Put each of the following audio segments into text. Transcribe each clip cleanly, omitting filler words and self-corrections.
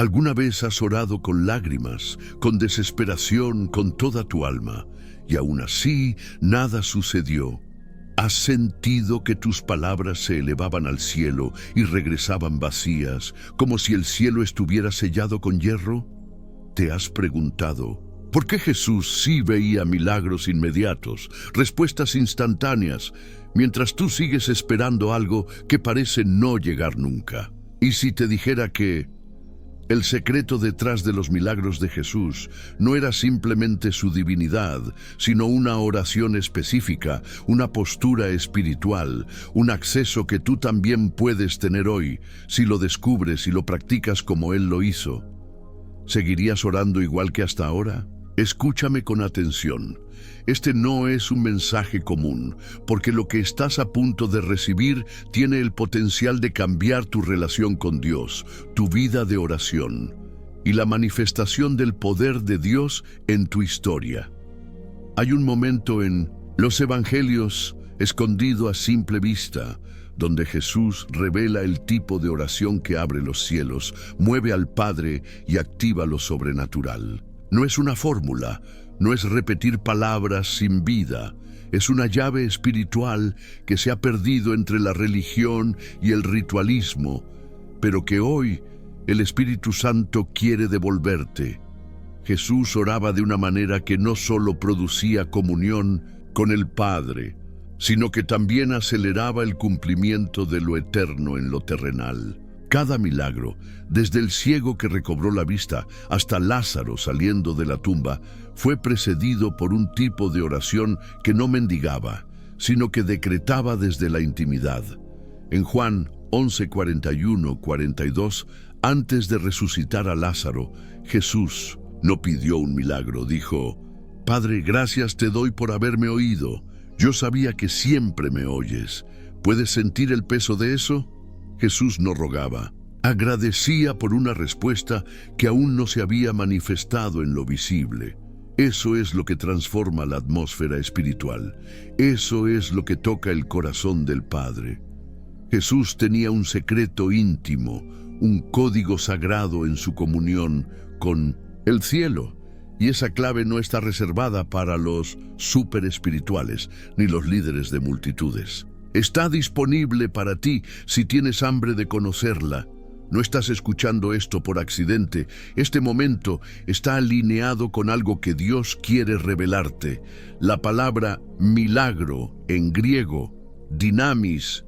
¿Alguna vez has orado con lágrimas, con desesperación, con toda tu alma, y aún así nada sucedió? ¿Has sentido que tus palabras se elevaban al cielo y regresaban vacías, como si el cielo estuviera sellado con hierro? ¿Te has preguntado por qué Jesús sí veía milagros inmediatos, respuestas instantáneas, mientras tú sigues esperando algo que parece no llegar nunca? ¿Y si te dijera que el secreto detrás de los milagros de Jesús no era simplemente su divinidad, sino una oración específica, una postura espiritual, un acceso que tú también puedes tener hoy, si lo descubres y lo practicas como Él lo hizo? ¿Seguirías orando igual que hasta ahora? Escúchame con atención. Este no es un mensaje común, porque lo que estás a punto de recibir tiene el potencial de cambiar tu relación con Dios, tu vida de oración y la manifestación del poder de Dios en tu historia. Hay un momento en los Evangelios, escondido a simple vista, donde Jesús revela el tipo de oración que abre los cielos, mueve al Padre y activa lo sobrenatural. No es una fórmula, no es repetir palabras sin vida, es una llave espiritual que se ha perdido entre la religión y el ritualismo, pero que hoy el Espíritu Santo quiere devolverte. Jesús oraba de una manera que no solo producía comunión con el Padre, sino que también aceleraba el cumplimiento de lo eterno en lo terrenal. Cada milagro, desde el ciego que recobró la vista hasta Lázaro saliendo de la tumba, fue precedido por un tipo de oración que no mendigaba, sino que decretaba desde la intimidad. En Juan 11:41-42, antes de resucitar a Lázaro, Jesús no pidió un milagro, dijo: «Padre, gracias te doy por haberme oído. Yo sabía que siempre me oyes. ¿Puedes sentir el peso de eso?». Jesús no rogaba, agradecía por una respuesta que aún no se había manifestado en lo visible. Eso es lo que transforma la atmósfera espiritual. Eso es lo que toca el corazón del Padre. Jesús tenía un secreto íntimo, un código sagrado en su comunión con el cielo. Y esa clave no está reservada para los superespirituales ni los líderes de multitudes. Está disponible para ti si tienes hambre de conocerla. No estás escuchando esto por accidente. Este momento está alineado con algo que Dios quiere revelarte. La palabra milagro en griego, dinamis,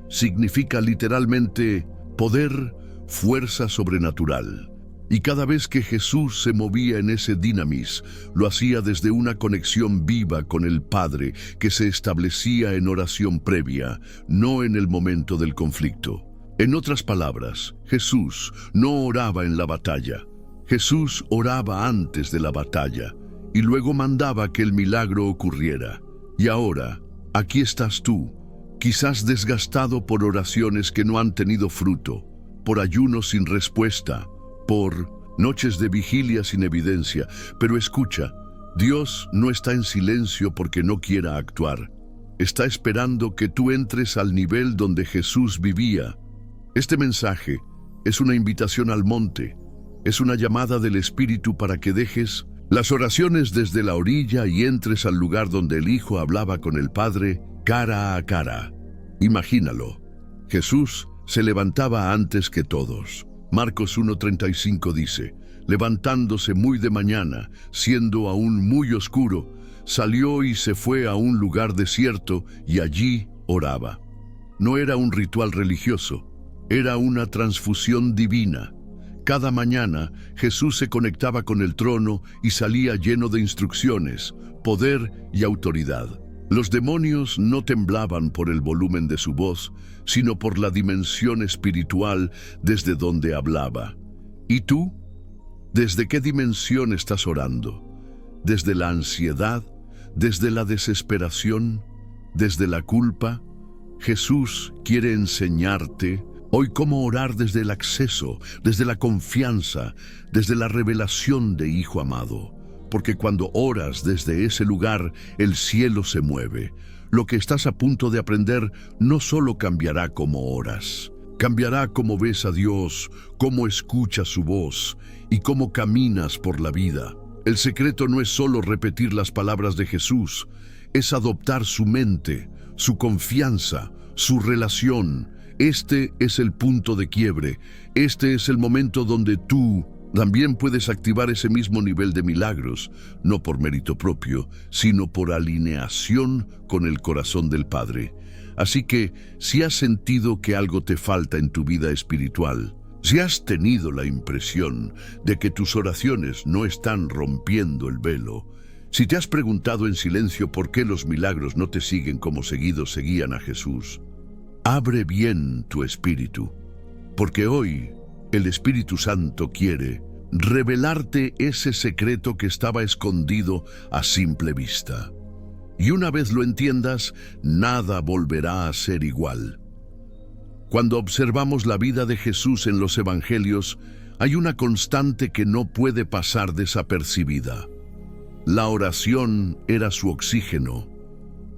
significa literalmente poder, fuerza sobrenatural. Y cada vez que Jesús se movía en ese dinamis, lo hacía desde una conexión viva con el Padre que se establecía en oración previa, no en el momento del conflicto. En otras palabras, Jesús no oraba en la batalla. Jesús oraba antes de la batalla y luego mandaba que el milagro ocurriera. Y ahora, aquí estás tú, quizás desgastado por oraciones que no han tenido fruto, por ayunos sin respuesta, por noches de vigilia sin evidencia. Pero escucha, Dios no está en silencio porque no quiera actuar. Está esperando que tú entres al nivel donde Jesús vivía. Este mensaje es una invitación al monte, es una llamada del Espíritu para que dejes las oraciones desde la orilla y entres al lugar donde el Hijo hablaba con el Padre cara a cara. Imagínalo. Jesús se levantaba antes que todos. Marcos 1:35 dice: levantándose muy de mañana, siendo aún muy oscuro, salió y se fue a un lugar desierto y allí oraba. No era un ritual religioso, era una transfusión divina. Cada mañana Jesús se conectaba con el trono y salía lleno de instrucciones, poder y autoridad. Los demonios no temblaban por el volumen de su voz, sino por la dimensión espiritual desde donde hablaba. ¿Y tú? ¿Desde qué dimensión estás orando? ¿Desde la ansiedad? ¿Desde la desesperación? ¿Desde la culpa? Jesús quiere enseñarte hoy cómo orar desde el acceso, desde la confianza, desde la revelación de Hijo amado. Porque cuando oras desde ese lugar, el cielo se mueve. Lo que estás a punto de aprender no solo cambiará cómo oras, Cambiará cómo ves a Dios, cómo escuchas su voz y cómo caminas por la vida. El secreto no es solo repetir las palabras de Jesús, es adoptar su mente, su confianza, su relación. Este es el punto de quiebre. Este es el momento donde tú también puedes activar ese mismo nivel de milagros, no por mérito propio, sino por alineación con el corazón del Padre. Así que, si has sentido que algo te falta en tu vida espiritual, si has tenido la impresión de que tus oraciones no están rompiendo el velo, si te has preguntado en silencio por qué los milagros no te siguen como seguidos seguían a Jesús, abre bien tu espíritu, porque hoy el Espíritu Santo quiere revelarte ese secreto que estaba escondido a simple vista. Y una vez lo entiendas, nada volverá a ser igual. Cuando observamos la vida de Jesús en los Evangelios, hay una constante que no puede pasar desapercibida. La oración era su oxígeno,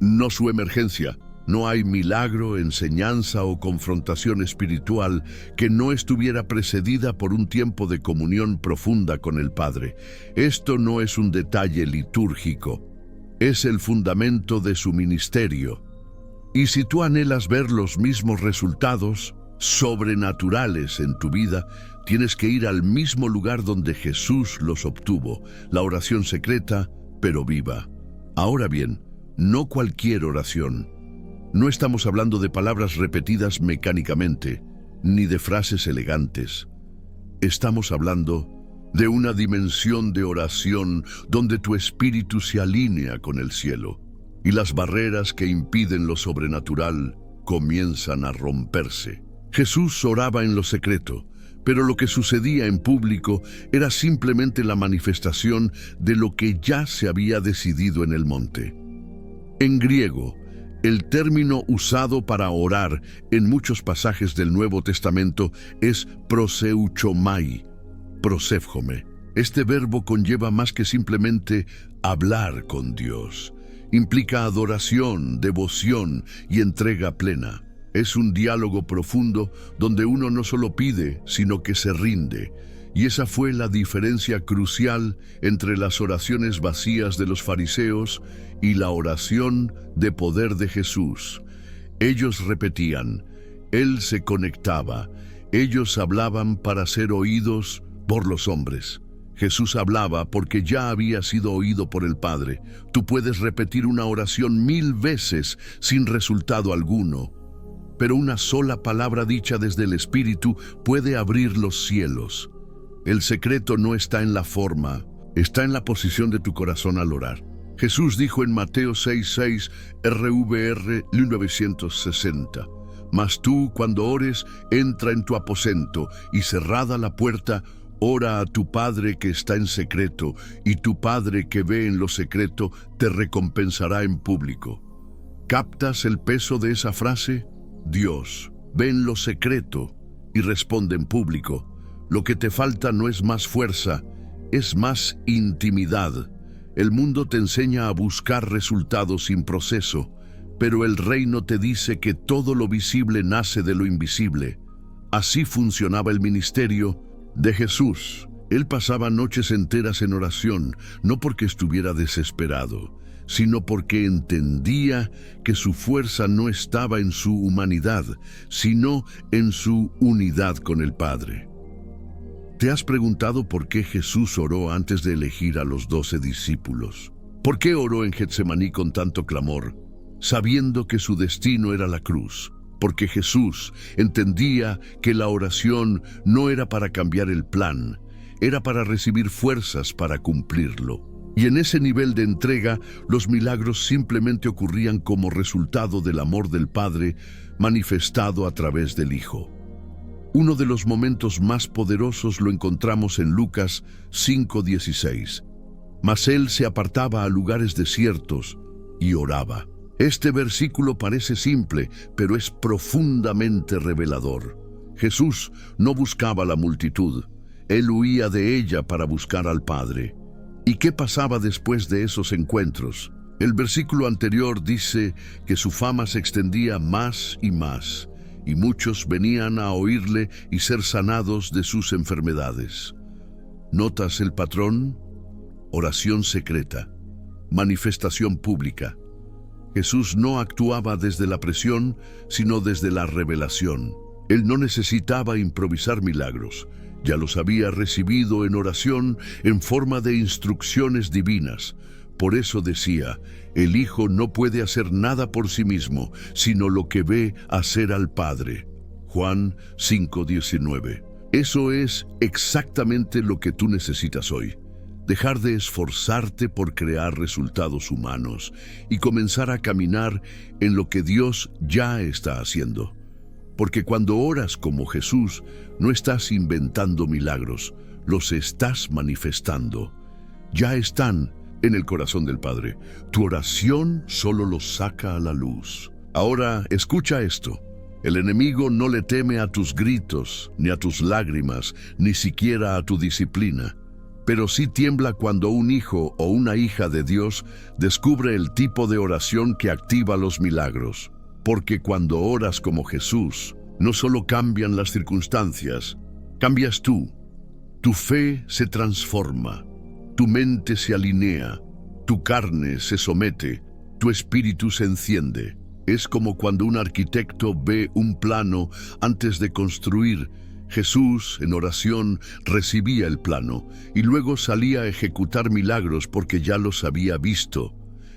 no su emergencia. No hay milagro, enseñanza o confrontación espiritual que no estuviera precedida por un tiempo de comunión profunda con el Padre. Esto no es un detalle litúrgico, es el fundamento de su ministerio. Y si tú anhelas ver los mismos resultados sobrenaturales en tu vida, tienes que ir al mismo lugar donde Jesús los obtuvo, la oración secreta, pero viva. Ahora bien, no cualquier oración. No estamos hablando de palabras repetidas mecánicamente, ni de frases elegantes. Estamos hablando de una dimensión de oración donde tu espíritu se alinea con el cielo y las barreras que impiden lo sobrenatural comienzan a romperse. Jesús oraba en lo secreto, pero lo que sucedía en público era simplemente la manifestación de lo que ya se había decidido en el monte. En griego, el término usado para orar en muchos pasajes del Nuevo Testamento es proseuchomai, proséfjome. Este verbo conlleva más que simplemente hablar con Dios. Implica adoración, devoción y entrega plena. Es un diálogo profundo donde uno no solo pide, sino que se rinde. Y esa fue la diferencia crucial entre las oraciones vacías de los fariseos y la oración de poder de Jesús. Ellos repetían, Él se conectaba, ellos hablaban para ser oídos por los hombres. Jesús hablaba porque ya había sido oído por el Padre. Tú puedes repetir una oración 1000 veces sin resultado alguno, pero una sola palabra dicha desde el Espíritu puede abrir los cielos. El secreto no está en la forma, está en la posición de tu corazón al orar. Jesús dijo en Mateo 6:6, RVR 1960, Mas tú, cuando ores, entra en tu aposento y cerrada la puerta, ora a tu Padre que está en secreto, y tu Padre que ve en lo secreto te recompensará en público. ¿Captas el peso de esa frase? Dios ve en lo secreto y responde en público. Lo que te falta no es más fuerza, es más intimidad. El mundo te enseña a buscar resultados sin proceso, pero el reino te dice que todo lo visible nace de lo invisible. Así funcionaba el ministerio de Jesús. Él pasaba noches enteras en oración, no porque estuviera desesperado, sino porque entendía que su fuerza no estaba en su humanidad, sino en su unidad con el Padre. ¿Te has preguntado por qué Jesús oró antes de elegir a los 12 discípulos? ¿Por qué oró en Getsemaní con tanto clamor, sabiendo que su destino era la cruz? Porque Jesús entendía que la oración no era para cambiar el plan, era para recibir fuerzas para cumplirlo. Y en ese nivel de entrega, los milagros simplemente ocurrían como resultado del amor del Padre manifestado a través del Hijo. Uno de los momentos más poderosos lo encontramos en Lucas 5:16. Mas él se apartaba a lugares desiertos y oraba. Este versículo parece simple, pero es profundamente revelador. Jesús no buscaba la multitud, él huía de ella para buscar al Padre. ¿Y qué pasaba después de esos encuentros? El versículo anterior dice que su fama se extendía más y más, y muchos venían a oírle y ser sanados de sus enfermedades. ¿Notas el patrón? Oración secreta, manifestación pública. Jesús no actuaba desde la presión, sino desde la revelación. Él no necesitaba improvisar milagros, ya los había recibido en oración en forma de instrucciones divinas. Por eso decía, el Hijo no puede hacer nada por sí mismo, sino lo que ve hacer al Padre. Juan 5:19. Eso es exactamente lo que tú necesitas hoy. Dejar de esforzarte por crear resultados humanos y comenzar a caminar en lo que Dios ya está haciendo. Porque cuando oras como Jesús, no estás inventando milagros, los estás manifestando. Ya están en el corazón del Padre. Tu oración solo los saca a la luz. Ahora, escucha esto. El enemigo no le teme a tus gritos, ni a tus lágrimas, ni siquiera a tu disciplina. Pero sí tiembla cuando un hijo o una hija de Dios descubre el tipo de oración que activa los milagros. Porque cuando oras como Jesús, no solo cambian las circunstancias, cambias tú. Tu fe se transforma, tu mente se alinea, tu carne se somete, tu espíritu se enciende. Es como cuando un arquitecto ve un plano antes de construir. Jesús, en oración, recibía el plano y luego salía a ejecutar milagros porque ya los había visto.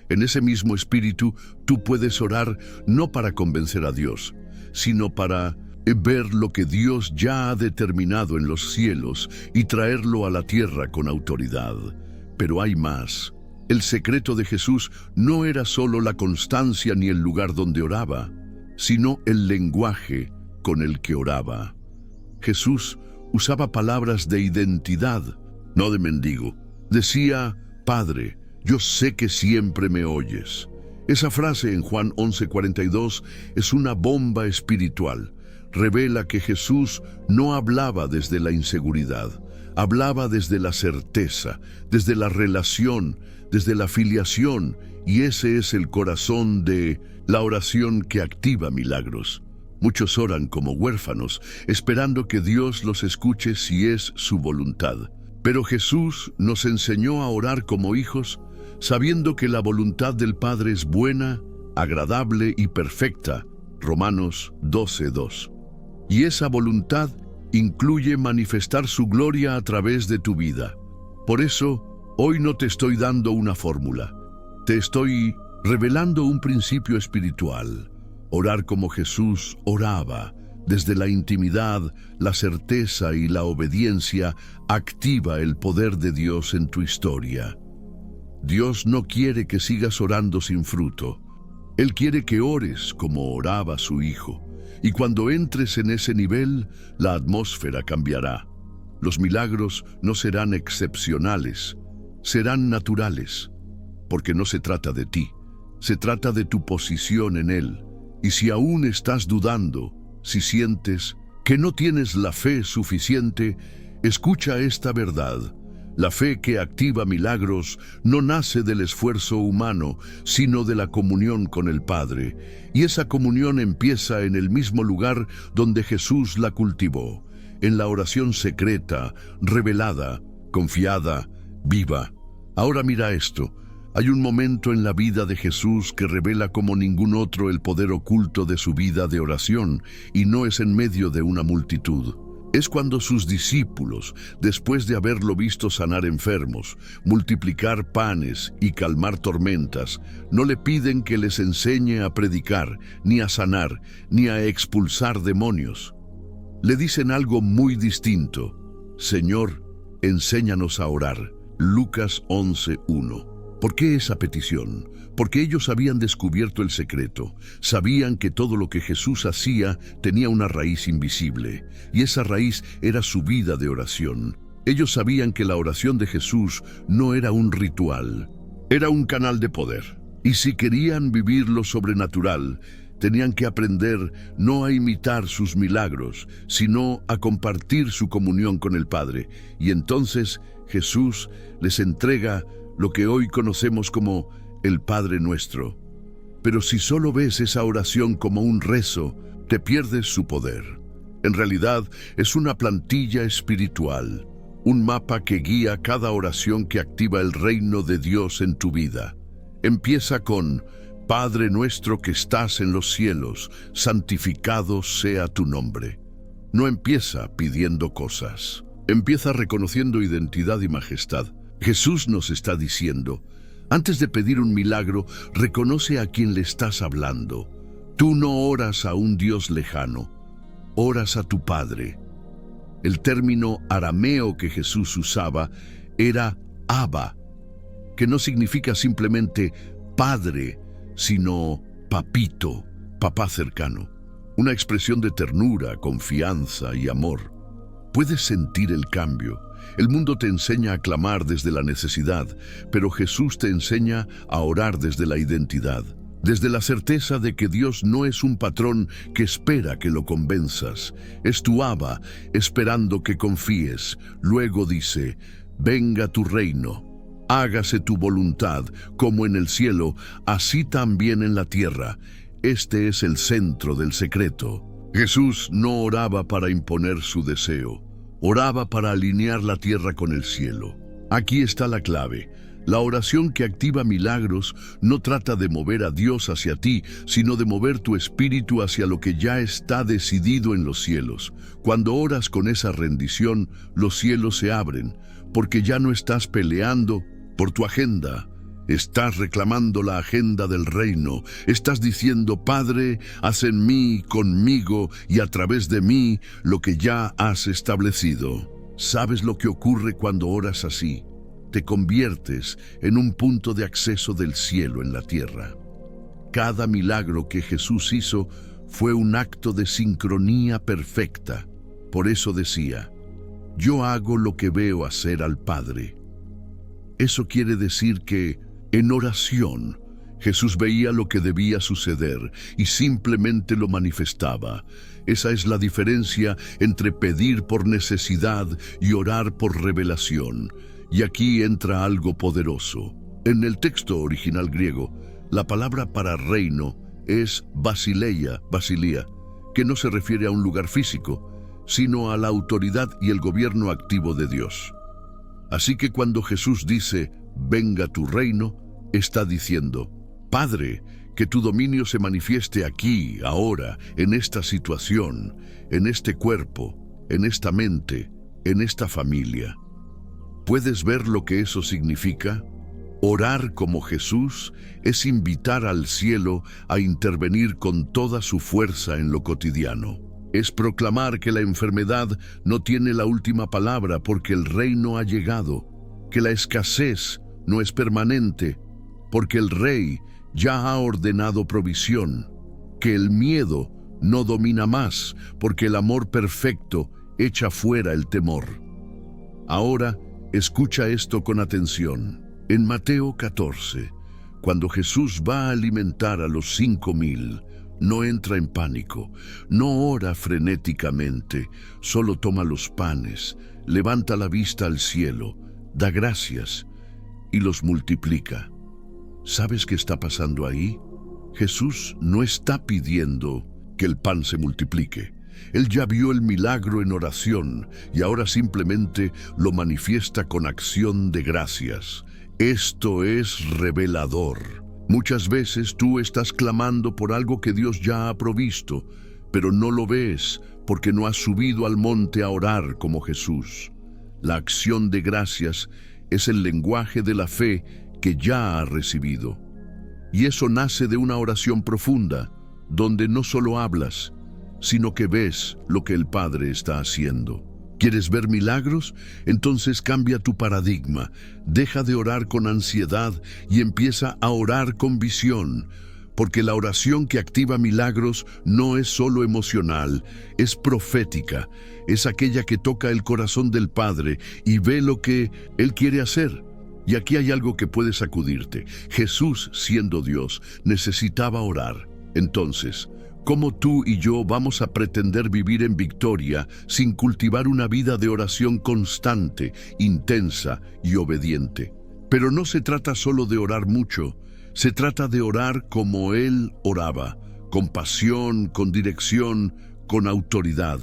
En ese mismo espíritu, tú puedes orar no para convencer a Dios, sino para ver lo que Dios ya ha determinado en los cielos y traerlo a la tierra con autoridad. Pero hay más. El secreto de Jesús no era solo la constancia ni el lugar donde oraba, sino el lenguaje con el que oraba. Jesús usaba palabras de identidad, no de mendigo. Decía, Padre, yo sé que siempre me oyes. Esa frase en Juan 11:42 es una bomba espiritual. Revela que Jesús no hablaba desde la inseguridad, hablaba desde la certeza, desde la relación, desde la filiación, y ese es el corazón de la oración que activa milagros. Muchos oran como huérfanos, esperando que Dios los escuche si es su voluntad. Pero Jesús nos enseñó a orar como hijos, sabiendo que la voluntad del Padre es buena, agradable y perfecta. Romanos 12:2. Y esa voluntad incluye manifestar su gloria a través de tu vida. Por eso, hoy no te estoy dando una fórmula. Te estoy revelando un principio espiritual. Orar como Jesús oraba, desde la intimidad, la certeza y la obediencia, activa el poder de Dios en tu historia. Dios no quiere que sigas orando sin fruto. Él quiere que ores como oraba su Hijo. Y cuando entres en ese nivel, la atmósfera cambiará. Los milagros no serán excepcionales, serán naturales. Porque no se trata de ti, se trata de tu posición en Él. Y si aún estás dudando, si sientes que no tienes la fe suficiente, escucha esta verdad. La fe que activa milagros no nace del esfuerzo humano, sino de la comunión con el Padre. Y esa comunión empieza en el mismo lugar donde Jesús la cultivó, en la oración secreta, revelada, confiada, viva. Ahora mira esto. Hay un momento en la vida de Jesús que revela como ningún otro el poder oculto de su vida de oración, y no es en medio de una multitud. Es cuando sus discípulos, después de haberlo visto sanar enfermos, multiplicar panes y calmar tormentas, no le piden que les enseñe a predicar, ni a sanar, ni a expulsar demonios. Le dicen algo muy distinto. Señor, enséñanos a orar. Lucas 11:1. ¿Por qué esa petición? Porque ellos habían descubierto el secreto. Sabían que todo lo que Jesús hacía tenía una raíz invisible, y esa raíz era su vida de oración. Ellos sabían que la oración de Jesús no era un ritual, era un canal de poder. Y si querían vivir lo sobrenatural, tenían que aprender no a imitar sus milagros, sino a compartir su comunión con el Padre. Y entonces Jesús les entrega lo que hoy conocemos como el Padre Nuestro. Pero si solo ves esa oración como un rezo, te pierdes su poder. En realidad, es una plantilla espiritual, un mapa que guía cada oración que activa el reino de Dios en tu vida. Empieza con: Padre nuestro que estás en los cielos, santificado sea tu nombre. No empieza pidiendo cosas. Empieza reconociendo identidad y majestad. Jesús nos está diciendo: antes de pedir un milagro, reconoce a quien le estás hablando. Tú no oras a un Dios lejano, oras a tu Padre. El término arameo que Jesús usaba era Abba, que no significa simplemente padre, sino papito, papá cercano. Una expresión de ternura, confianza y amor. Puedes sentir el cambio. El mundo te enseña a clamar desde la necesidad, pero Jesús te enseña a orar desde la identidad, desde la certeza de que Dios no es un patrón que espera que lo convenzas. Es tu Abba, esperando que confíes. Luego dice: venga tu reino, hágase tu voluntad, como en el cielo, así también en la tierra. Este es el centro del secreto. Jesús no oraba para imponer su deseo, oraba para alinear la tierra con el cielo. Aquí está la clave. La oración que activa milagros no trata de mover a Dios hacia ti, sino de mover tu espíritu hacia lo que ya está decidido en los cielos. Cuando oras con esa rendición, los cielos se abren, porque ya no estás peleando por tu agenda. Estás reclamando la agenda del reino. Estás diciendo: Padre, haz en mí, conmigo y a través de mí lo que ya has establecido. ¿Sabes lo que ocurre cuando oras así? Te conviertes en un punto de acceso del cielo en la tierra. Cada milagro que Jesús hizo fue un acto de sincronía perfecta. Por eso decía: yo hago lo que veo hacer al Padre. Eso quiere decir que, en oración, Jesús veía lo que debía suceder y simplemente lo manifestaba. Esa es la diferencia entre pedir por necesidad y orar por revelación. Y aquí entra algo poderoso. En el texto original griego, la palabra para reino es basileia, que no se refiere a un lugar físico, sino a la autoridad y el gobierno activo de Dios. Así que cuando Jesús dice: venga tu reino, está diciendo: Padre, que tu dominio se manifieste aquí, ahora, en esta situación, en este cuerpo, en esta mente, en esta familia. ¿Puedes ver lo que eso significa? Orar como Jesús es invitar al cielo a intervenir con toda su fuerza en lo cotidiano. Es proclamar que la enfermedad no tiene la última palabra porque el reino ha llegado, que la escasez no es permanente porque el Rey ya ha ordenado provisión, que el miedo no domina más porque el amor perfecto echa fuera el temor. Ahora, escucha esto con atención. En Mateo 14, cuando Jesús va a alimentar a los 5,000, no entra en pánico, no ora frenéticamente, solo toma los panes, levanta la vista al cielo, da gracias y los multiplica. ¿Sabes qué está pasando ahí? Jesús no está pidiendo que el pan se multiplique. Él ya vio el milagro en oración y ahora simplemente lo manifiesta con acción de gracias. Esto es revelador. Muchas veces tú estás clamando por algo que Dios ya ha provisto, pero no lo ves porque no has subido al monte a orar como Jesús. La acción de gracias es el lenguaje de la fe que ya ha recibido. Y eso nace de una oración profunda, donde no solo hablas, sino que ves lo que el Padre está haciendo. ¿Quieres ver milagros? Entonces cambia tu paradigma. Deja de orar con ansiedad y empieza a orar con visión, porque la oración que activa milagros no es solo emocional, es profética, es aquella que toca el corazón del Padre y ve lo que Él quiere hacer. Y aquí hay algo que puede sacudirte. Jesús, siendo Dios, necesitaba orar. Entonces, ¿cómo tú y yo vamos a pretender vivir en victoria sin cultivar una vida de oración constante, intensa y obediente? Pero no se trata solo de orar mucho, se trata de orar como Él oraba, con pasión, con dirección, con autoridad.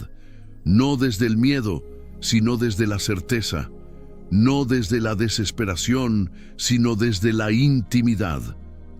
No desde el miedo, sino desde la certeza. No desde la desesperación, sino desde la intimidad.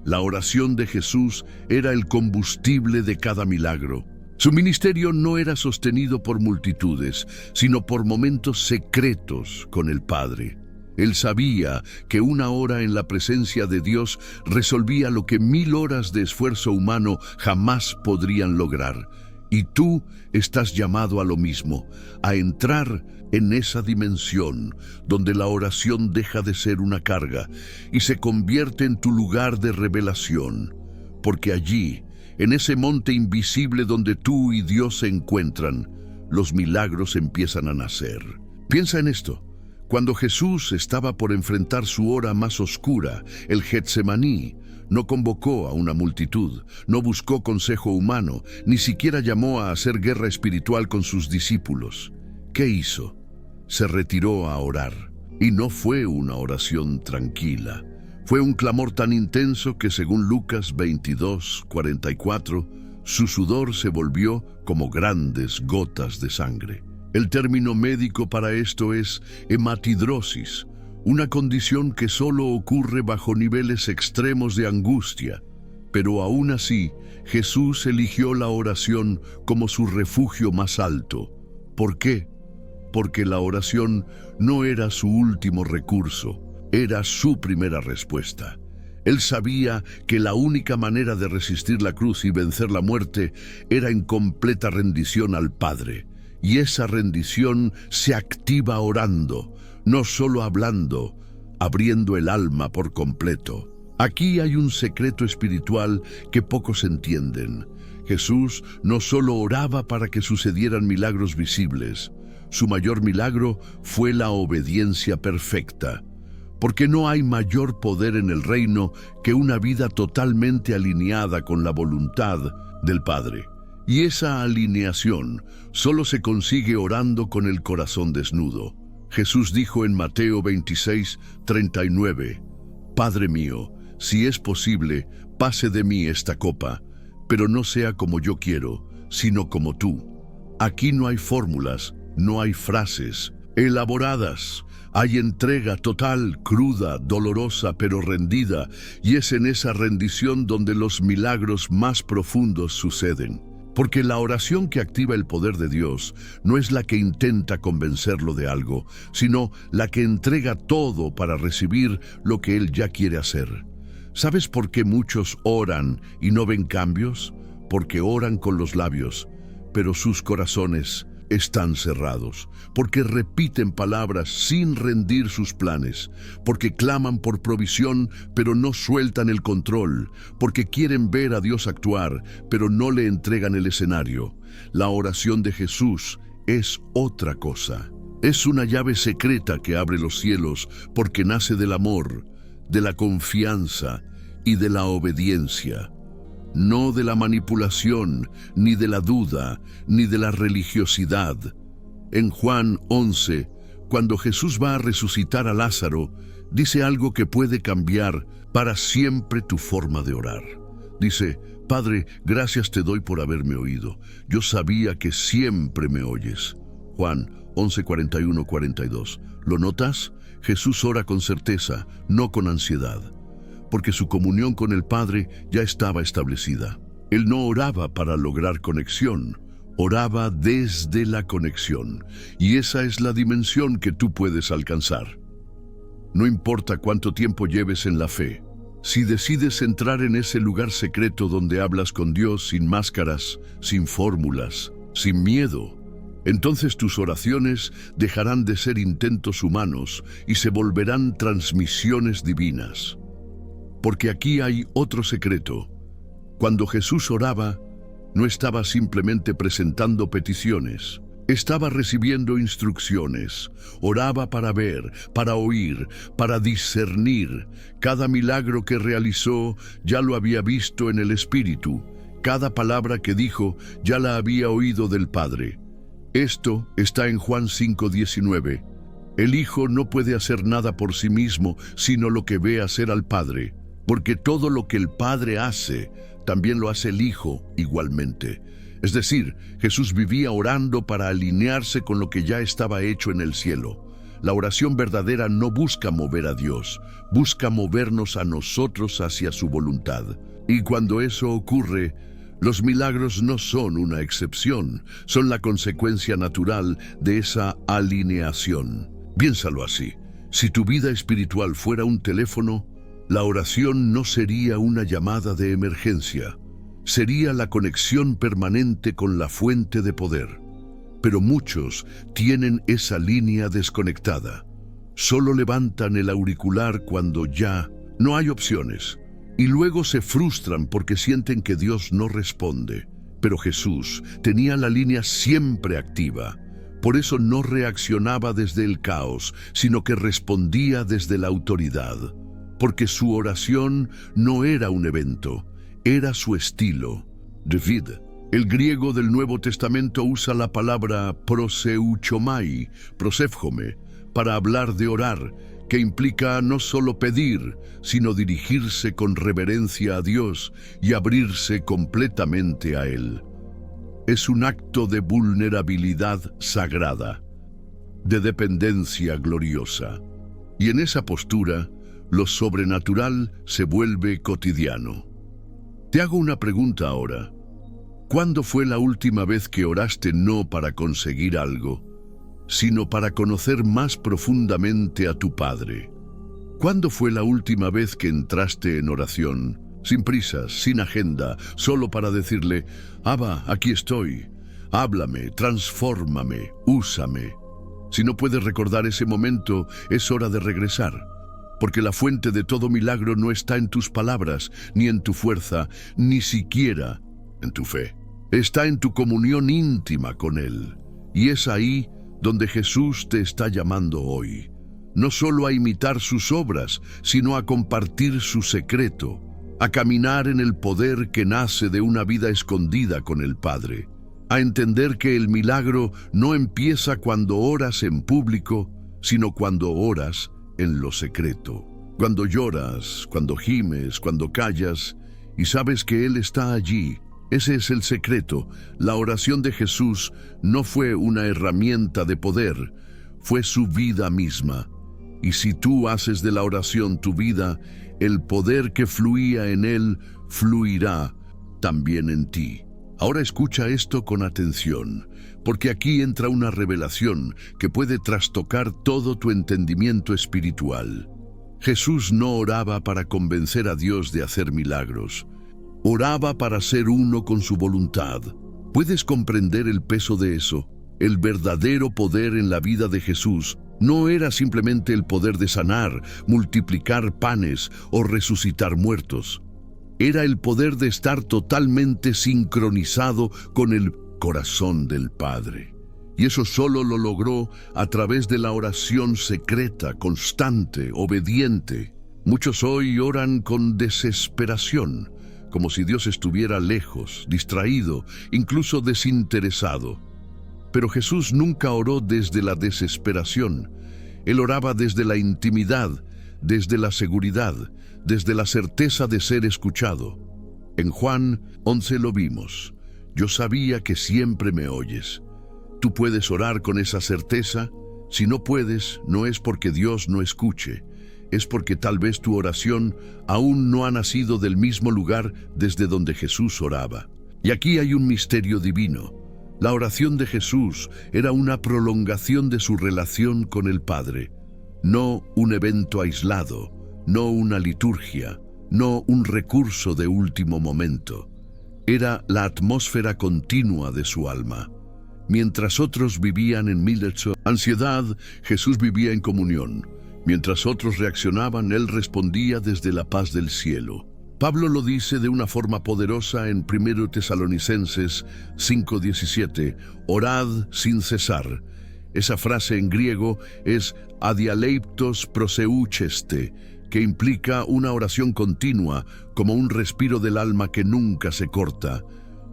La oración de Jesús era el combustible de cada milagro. Su ministerio no era sostenido por multitudes, sino por momentos secretos con el Padre. Él sabía que una hora en la presencia de Dios resolvía lo que 1000 horas de esfuerzo humano jamás podrían lograr. Y tú estás llamado a lo mismo, a entrar en esa dimensión donde la oración deja de ser una carga y se convierte en tu lugar de revelación. Porque allí, en ese monte invisible donde tú y Dios se encuentran, los milagros empiezan a nacer. Piensa en esto. Cuando Jesús estaba por enfrentar su hora más oscura, el Getsemaní, no convocó a una multitud, no buscó consejo humano, ni siquiera llamó a hacer guerra espiritual con sus discípulos. ¿Qué hizo? Se retiró a orar. Y no fue una oración tranquila. Fue un clamor tan intenso que, según Lucas 22:44, su sudor se volvió como grandes gotas de sangre. El término médico para esto es hematidrosis, una condición que solo ocurre bajo niveles extremos de angustia. Pero aún así, Jesús eligió la oración como su refugio más alto. ¿Por qué? Porque la oración no era su último recurso, era su primera respuesta. Él sabía que la única manera de resistir la cruz y vencer la muerte era en completa rendición al Padre. Y esa rendición se activa orando, no solo hablando, abriendo el alma por completo. Aquí hay un secreto espiritual que pocos entienden. Jesús no solo oraba para que sucedieran milagros visibles. Su mayor milagro fue la obediencia perfecta. Porque no hay mayor poder en el reino que una vida totalmente alineada con la voluntad del Padre. Y esa alineación solo se consigue orando con el corazón desnudo. Jesús dijo en Mateo 26:39, Padre mío, si es posible, pase de mí esta copa, pero no sea como yo quiero, sino como tú. Aquí no hay fórmulas, no hay frases elaboradas. Hay entrega total, cruda, dolorosa, pero rendida, y es en esa rendición donde los milagros más profundos suceden. Porque la oración que activa el poder de Dios no es la que intenta convencerlo de algo, sino la que entrega todo para recibir lo que Él ya quiere hacer. ¿Sabes por qué muchos oran y no ven cambios? Porque oran con los labios, pero sus corazones están cerrados, porque repiten palabras sin rendir sus planes, porque claman por provisión, pero no sueltan el control, porque quieren ver a Dios actuar, pero no le entregan el escenario. La oración de Jesús es otra cosa. Es una llave secreta que abre los cielos, porque nace del amor, de la confianza y de la obediencia. No de la manipulación, ni de la duda, ni de la religiosidad. En Juan 11, cuando Jesús va a resucitar a Lázaro, dice algo que puede cambiar para siempre tu forma de orar. Dice, Padre, gracias te doy por haberme oído. Yo sabía que siempre me oyes. Juan 11:41-42. ¿Lo notas? Jesús ora con certeza, no con ansiedad, porque su comunión con el Padre ya estaba establecida. Él no oraba para lograr conexión, oraba desde la conexión, y esa es la dimensión que tú puedes alcanzar. No importa cuánto tiempo lleves en la fe, si decides entrar en ese lugar secreto donde hablas con Dios sin máscaras, sin fórmulas, sin miedo, entonces tus oraciones dejarán de ser intentos humanos y se volverán transmisiones divinas. Porque aquí hay otro secreto. Cuando Jesús oraba, no estaba simplemente presentando peticiones. Estaba recibiendo instrucciones. Oraba para ver, para oír, para discernir. Cada milagro que realizó ya lo había visto en el Espíritu. Cada palabra que dijo ya la había oído del Padre. Esto está en Juan 5:19. El Hijo no puede hacer nada por sí mismo, sino lo que ve hacer al Padre. Porque todo lo que el Padre hace, también lo hace el Hijo igualmente. Es decir, Jesús vivía orando para alinearse con lo que ya estaba hecho en el cielo. La oración verdadera no busca mover a Dios, busca movernos a nosotros hacia su voluntad. Y cuando eso ocurre, los milagros no son una excepción, son la consecuencia natural de esa alineación. Piénsalo así: si tu vida espiritual fuera un teléfono, la oración no sería una llamada de emergencia, sería la conexión permanente con la fuente de poder. Pero muchos tienen esa línea desconectada. Solo levantan el auricular cuando ya no hay opciones. Y luego se frustran porque sienten que Dios no responde. Pero Jesús tenía la línea siempre activa. Por eso no reaccionaba desde el caos, sino que respondía desde la autoridad. Porque su oración no era un evento, era su estilo. David, el griego del Nuevo Testamento, usa la palabra proseuchomai, proséfjome, para hablar de orar, que implica no solo pedir, sino dirigirse con reverencia a Dios y abrirse completamente a Él. Es un acto de vulnerabilidad sagrada, de dependencia gloriosa. Y en esa postura, lo sobrenatural se vuelve cotidiano. Te hago una pregunta ahora. ¿Cuándo fue la última vez que oraste no para conseguir algo, sino para conocer más profundamente a tu Padre? ¿Cuándo fue la última vez que entraste en oración, sin prisas, sin agenda, solo para decirle: Abba, aquí estoy, háblame, transfórmame, úsame? Si no puedes recordar ese momento, es hora de regresar, porque la fuente de todo milagro no está en tus palabras, ni en tu fuerza, ni siquiera en tu fe. Está en tu comunión íntima con Él. Y es ahí donde Jesús te está llamando hoy. No solo a imitar sus obras, sino a compartir su secreto, a caminar en el poder que nace de una vida escondida con el Padre, a entender que el milagro no empieza cuando oras en público, sino cuando oras en lo secreto. Cuando lloras, cuando gimes, cuando callas y sabes que Él está allí. Ese es el secreto. La oración de Jesús no fue una herramienta de poder, fue su vida misma. Y si tú haces de la oración tu vida, el poder que fluía en Él fluirá también en ti. Ahora escucha esto con atención, porque aquí entra una revelación que puede trastocar todo tu entendimiento espiritual. Jesús no oraba para convencer a Dios de hacer milagros. Oraba para ser uno con su voluntad. ¿Puedes comprender el peso de eso? El verdadero poder en la vida de Jesús no era simplemente el poder de sanar, multiplicar panes o resucitar muertos. Era el poder de estar totalmente sincronizado con el corazón del Padre. Y eso solo lo logró a través de la oración secreta, constante, obediente. Muchos hoy oran con desesperación, como si Dios estuviera lejos, distraído, incluso desinteresado. Pero Jesús nunca oró desde la desesperación. Él oraba desde la intimidad, desde la seguridad, desde la certeza de ser escuchado. En Juan 11 lo vimos. Yo sabía que siempre me oyes. ¿Tú puedes orar con esa certeza? Si no puedes, no es porque Dios no escuche. Es porque tal vez tu oración aún no ha nacido del mismo lugar desde donde Jesús oraba. Y aquí hay un misterio divino. La oración de Jesús era una prolongación de su relación con el Padre. No un evento aislado, no una liturgia, no un recurso de último momento. Era la atmósfera continua de su alma. Mientras otros vivían en ansiedad, Jesús vivía en comunión. Mientras otros reaccionaban, Él respondía desde la paz del cielo. Pablo lo dice de una forma poderosa en 1 Tesalonicenses 5:17, orad sin cesar. Esa frase en griego es adialeiptos proseucheste, que implica una oración continua, como un respiro del alma que nunca se corta.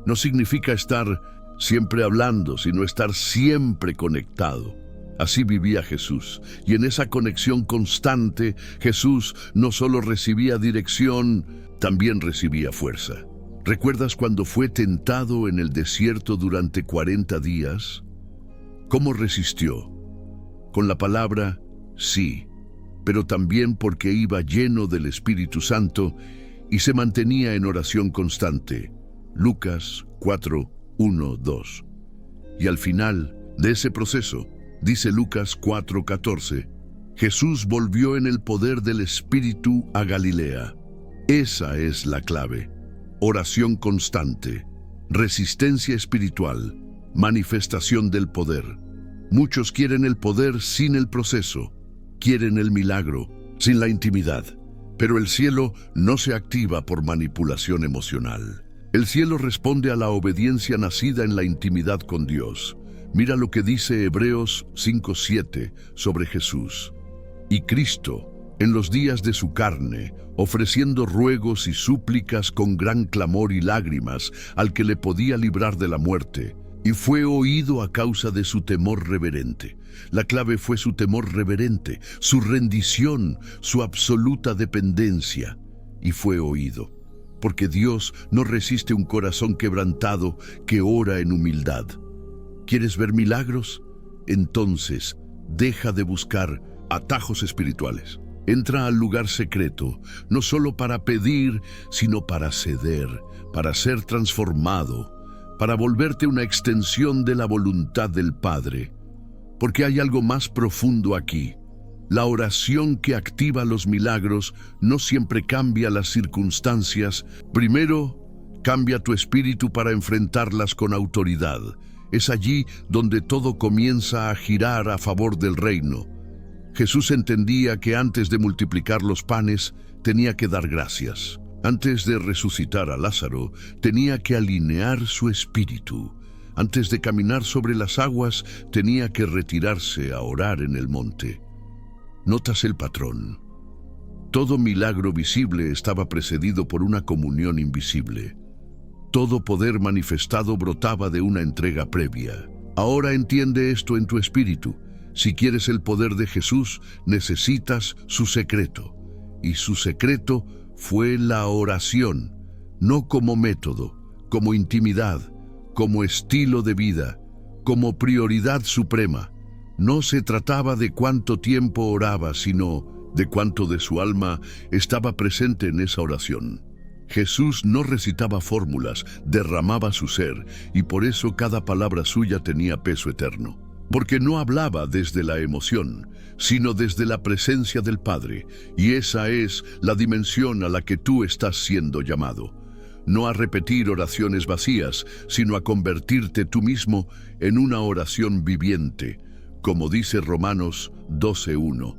No significa estar siempre hablando, sino estar siempre conectado. Así vivía Jesús, y en esa conexión constante, Jesús no solo recibía dirección, también recibía fuerza. ¿Recuerdas cuando fue tentado en el desierto durante 40 días? ¿Cómo resistió? Con la palabra sí, pero también porque iba lleno del Espíritu Santo y se mantenía en oración constante. Lucas 4, 1, 2. Y al final de ese proceso, dice Lucas 4:14, Jesús volvió en el poder del Espíritu a Galilea. Esa es la clave. Oración constante, resistencia espiritual, manifestación del poder. Muchos quieren el poder sin el proceso, quieren el milagro sin la intimidad. Pero el cielo no se activa por manipulación emocional. El cielo responde a la obediencia nacida en la intimidad con Dios. Mira lo que dice Hebreos 5:7 sobre Jesús. Y Cristo, en los días de su carne, ofreciendo ruegos y súplicas con gran clamor y lágrimas al que le podía librar de la muerte, y fue oído a causa de su temor reverente. La clave fue su temor reverente, su rendición, su absoluta dependencia, y fue oído. Porque Dios no resiste un corazón quebrantado que ora en humildad. ¿Quieres ver milagros? Entonces, deja de buscar atajos espirituales. Entra al lugar secreto, no solo para pedir, sino para ceder, para ser transformado, para volverte una extensión de la voluntad del Padre. Porque hay algo más profundo aquí. La oración que activa los milagros no siempre cambia las circunstancias. Primero, cambia tu espíritu para enfrentarlas con autoridad. Es allí donde todo comienza a girar a favor del reino. Jesús entendía que antes de multiplicar los panes, tenía que dar gracias. Antes de resucitar a Lázaro, tenía que alinear su espíritu. Antes de caminar sobre las aguas, tenía que retirarse a orar en el monte. ¿Notas el patrón? Todo milagro visible estaba precedido por una comunión invisible. Todo poder manifestado brotaba de una entrega previa. Ahora entiende esto en tu espíritu. Si quieres el poder de Jesús, necesitas su secreto. Y su secreto fue la oración, no como método, como intimidad, como estilo de vida, como prioridad suprema. No se trataba de cuánto tiempo oraba, sino de cuánto de su alma estaba presente en esa oración. Jesús no recitaba fórmulas, derramaba su ser, y por eso cada palabra suya tenía peso eterno. Porque no hablaba desde la emoción, sino desde la presencia del Padre, y esa es la dimensión a la que tú estás siendo llamado. No a repetir oraciones vacías, sino a convertirte tú mismo en una oración viviente, como dice Romanos 12:1.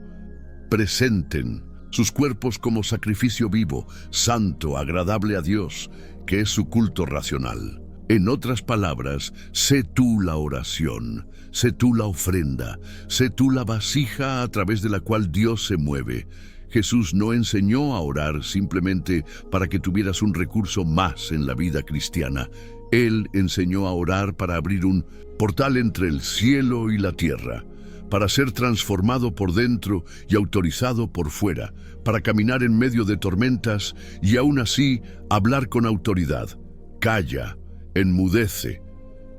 Presenten sus cuerpos como sacrificio vivo, santo, agradable a Dios, que es su culto racional. En otras palabras, sé tú la oración, sé tú la ofrenda, sé tú la vasija a través de la cual Dios se mueve. Jesús no enseñó a orar simplemente para que tuvieras un recurso más en la vida cristiana. Él enseñó a orar para abrir un portal entre el cielo y la tierra, para ser transformado por dentro y autorizado por fuera, para caminar en medio de tormentas y aún así hablar con autoridad. Calla, enmudece,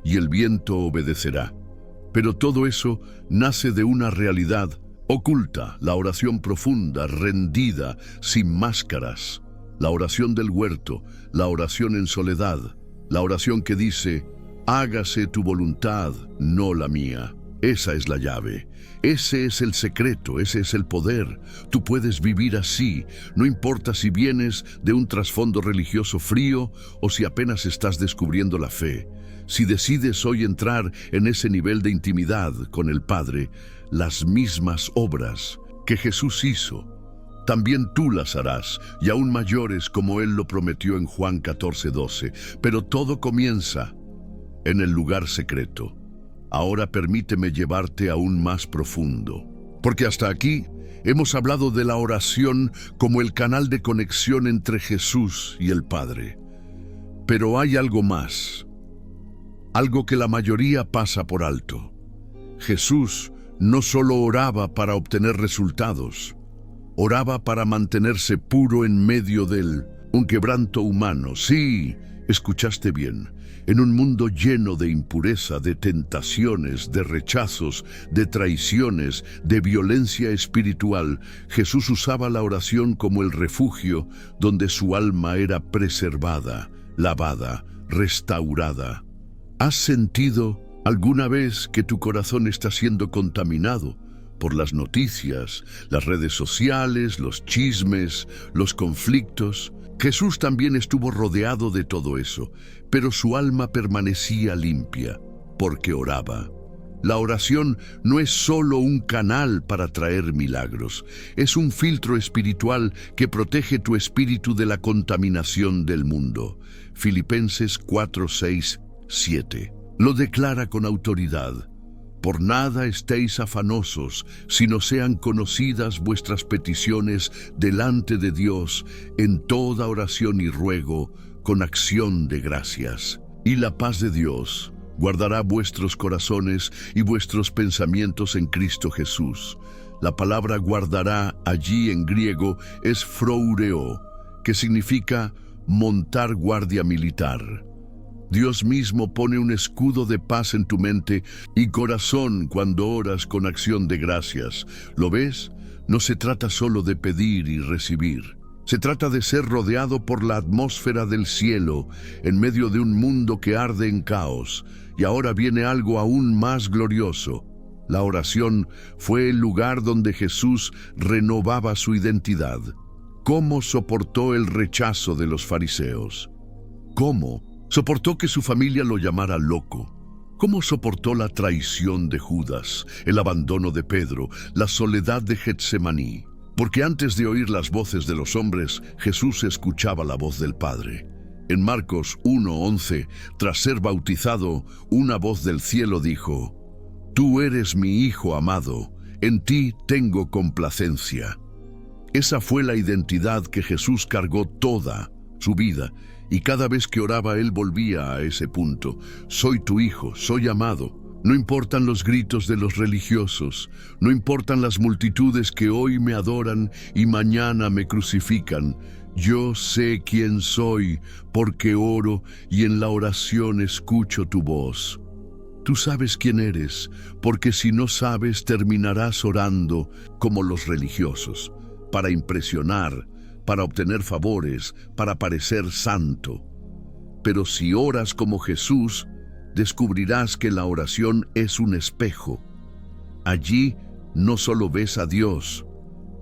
y el viento obedecerá. Pero todo eso nace de una realidad oculta, la oración profunda, rendida, sin máscaras, la oración del huerto, la oración en soledad, la oración que dice, hágase tu voluntad, no la mía. Esa es la llave, ese es el secreto, ese es el poder. Tú puedes vivir así, no importa si vienes de un trasfondo religioso frío o si apenas estás descubriendo la fe. Si decides hoy entrar en ese nivel de intimidad con el Padre, las mismas obras que Jesús hizo, también tú las harás, y aún mayores como Él lo prometió en Juan 14:12. Pero todo comienza en el lugar secreto. Ahora permíteme llevarte aún más profundo, porque hasta aquí hemos hablado de la oración como el canal de conexión entre Jesús y el Padre. Pero hay algo más, algo que la mayoría pasa por alto. Jesús no solo oraba para obtener resultados, oraba para mantenerse puro en medio de un quebranto humano. Sí, Escuchaste bien. En un mundo lleno de impureza, de tentaciones, de rechazos, de traiciones, de violencia espiritual, Jesús usaba la oración como el refugio donde su alma era preservada, lavada, restaurada. ¿Has sentido alguna vez que tu corazón está siendo contaminado por las noticias, las redes sociales, los chismes, los conflictos? Jesús también estuvo rodeado de todo eso, pero su alma permanecía limpia, porque oraba. La oración no es solo un canal para traer milagros, es un filtro espiritual que protege tu espíritu de la contaminación del mundo. Filipenses 4, 6, 7. Lo declara con autoridad. Por nada estéis afanosos, sino sean conocidas vuestras peticiones delante de Dios en toda oración y ruego, con acción de gracias. Y la paz de Dios guardará vuestros corazones y vuestros pensamientos en Cristo Jesús. La palabra guardará allí en griego es phroureo, que significa montar guardia militar. Dios mismo pone un escudo de paz en tu mente y corazón cuando oras con acción de gracias. ¿Lo ves? No se trata solo de pedir y recibir. Se trata de ser rodeado por la atmósfera del cielo en medio de un mundo que arde en caos. Y ahora viene algo aún más glorioso. La oración fue el lugar donde Jesús renovaba su identidad. ¿Cómo soportó el rechazo de los fariseos? ¿Cómo soportó que su familia lo llamara loco? ¿Cómo soportó la traición de Judas, el abandono de Pedro, la soledad de Getsemaní? Porque antes de oír las voces de los hombres, Jesús escuchaba la voz del Padre. En Marcos 1:11, tras ser bautizado, una voz del cielo dijo: «Tú eres mi Hijo amado, en ti tengo complacencia». Esa fue la identidad que Jesús cargó toda su vida, y cada vez que oraba él volvía a ese punto. Soy tu hijo, soy amado. No importan los gritos de los religiosos, no importan las multitudes que hoy me adoran y mañana me crucifican. Yo sé quién soy, porque oro y en la oración escucho tu voz. Tú sabes quién eres, porque si no sabes terminarás orando como los religiosos, para impresionar, para obtener favores, para parecer santo. Pero si oras como Jesús, descubrirás que la oración es un espejo. Allí no solo ves a Dios,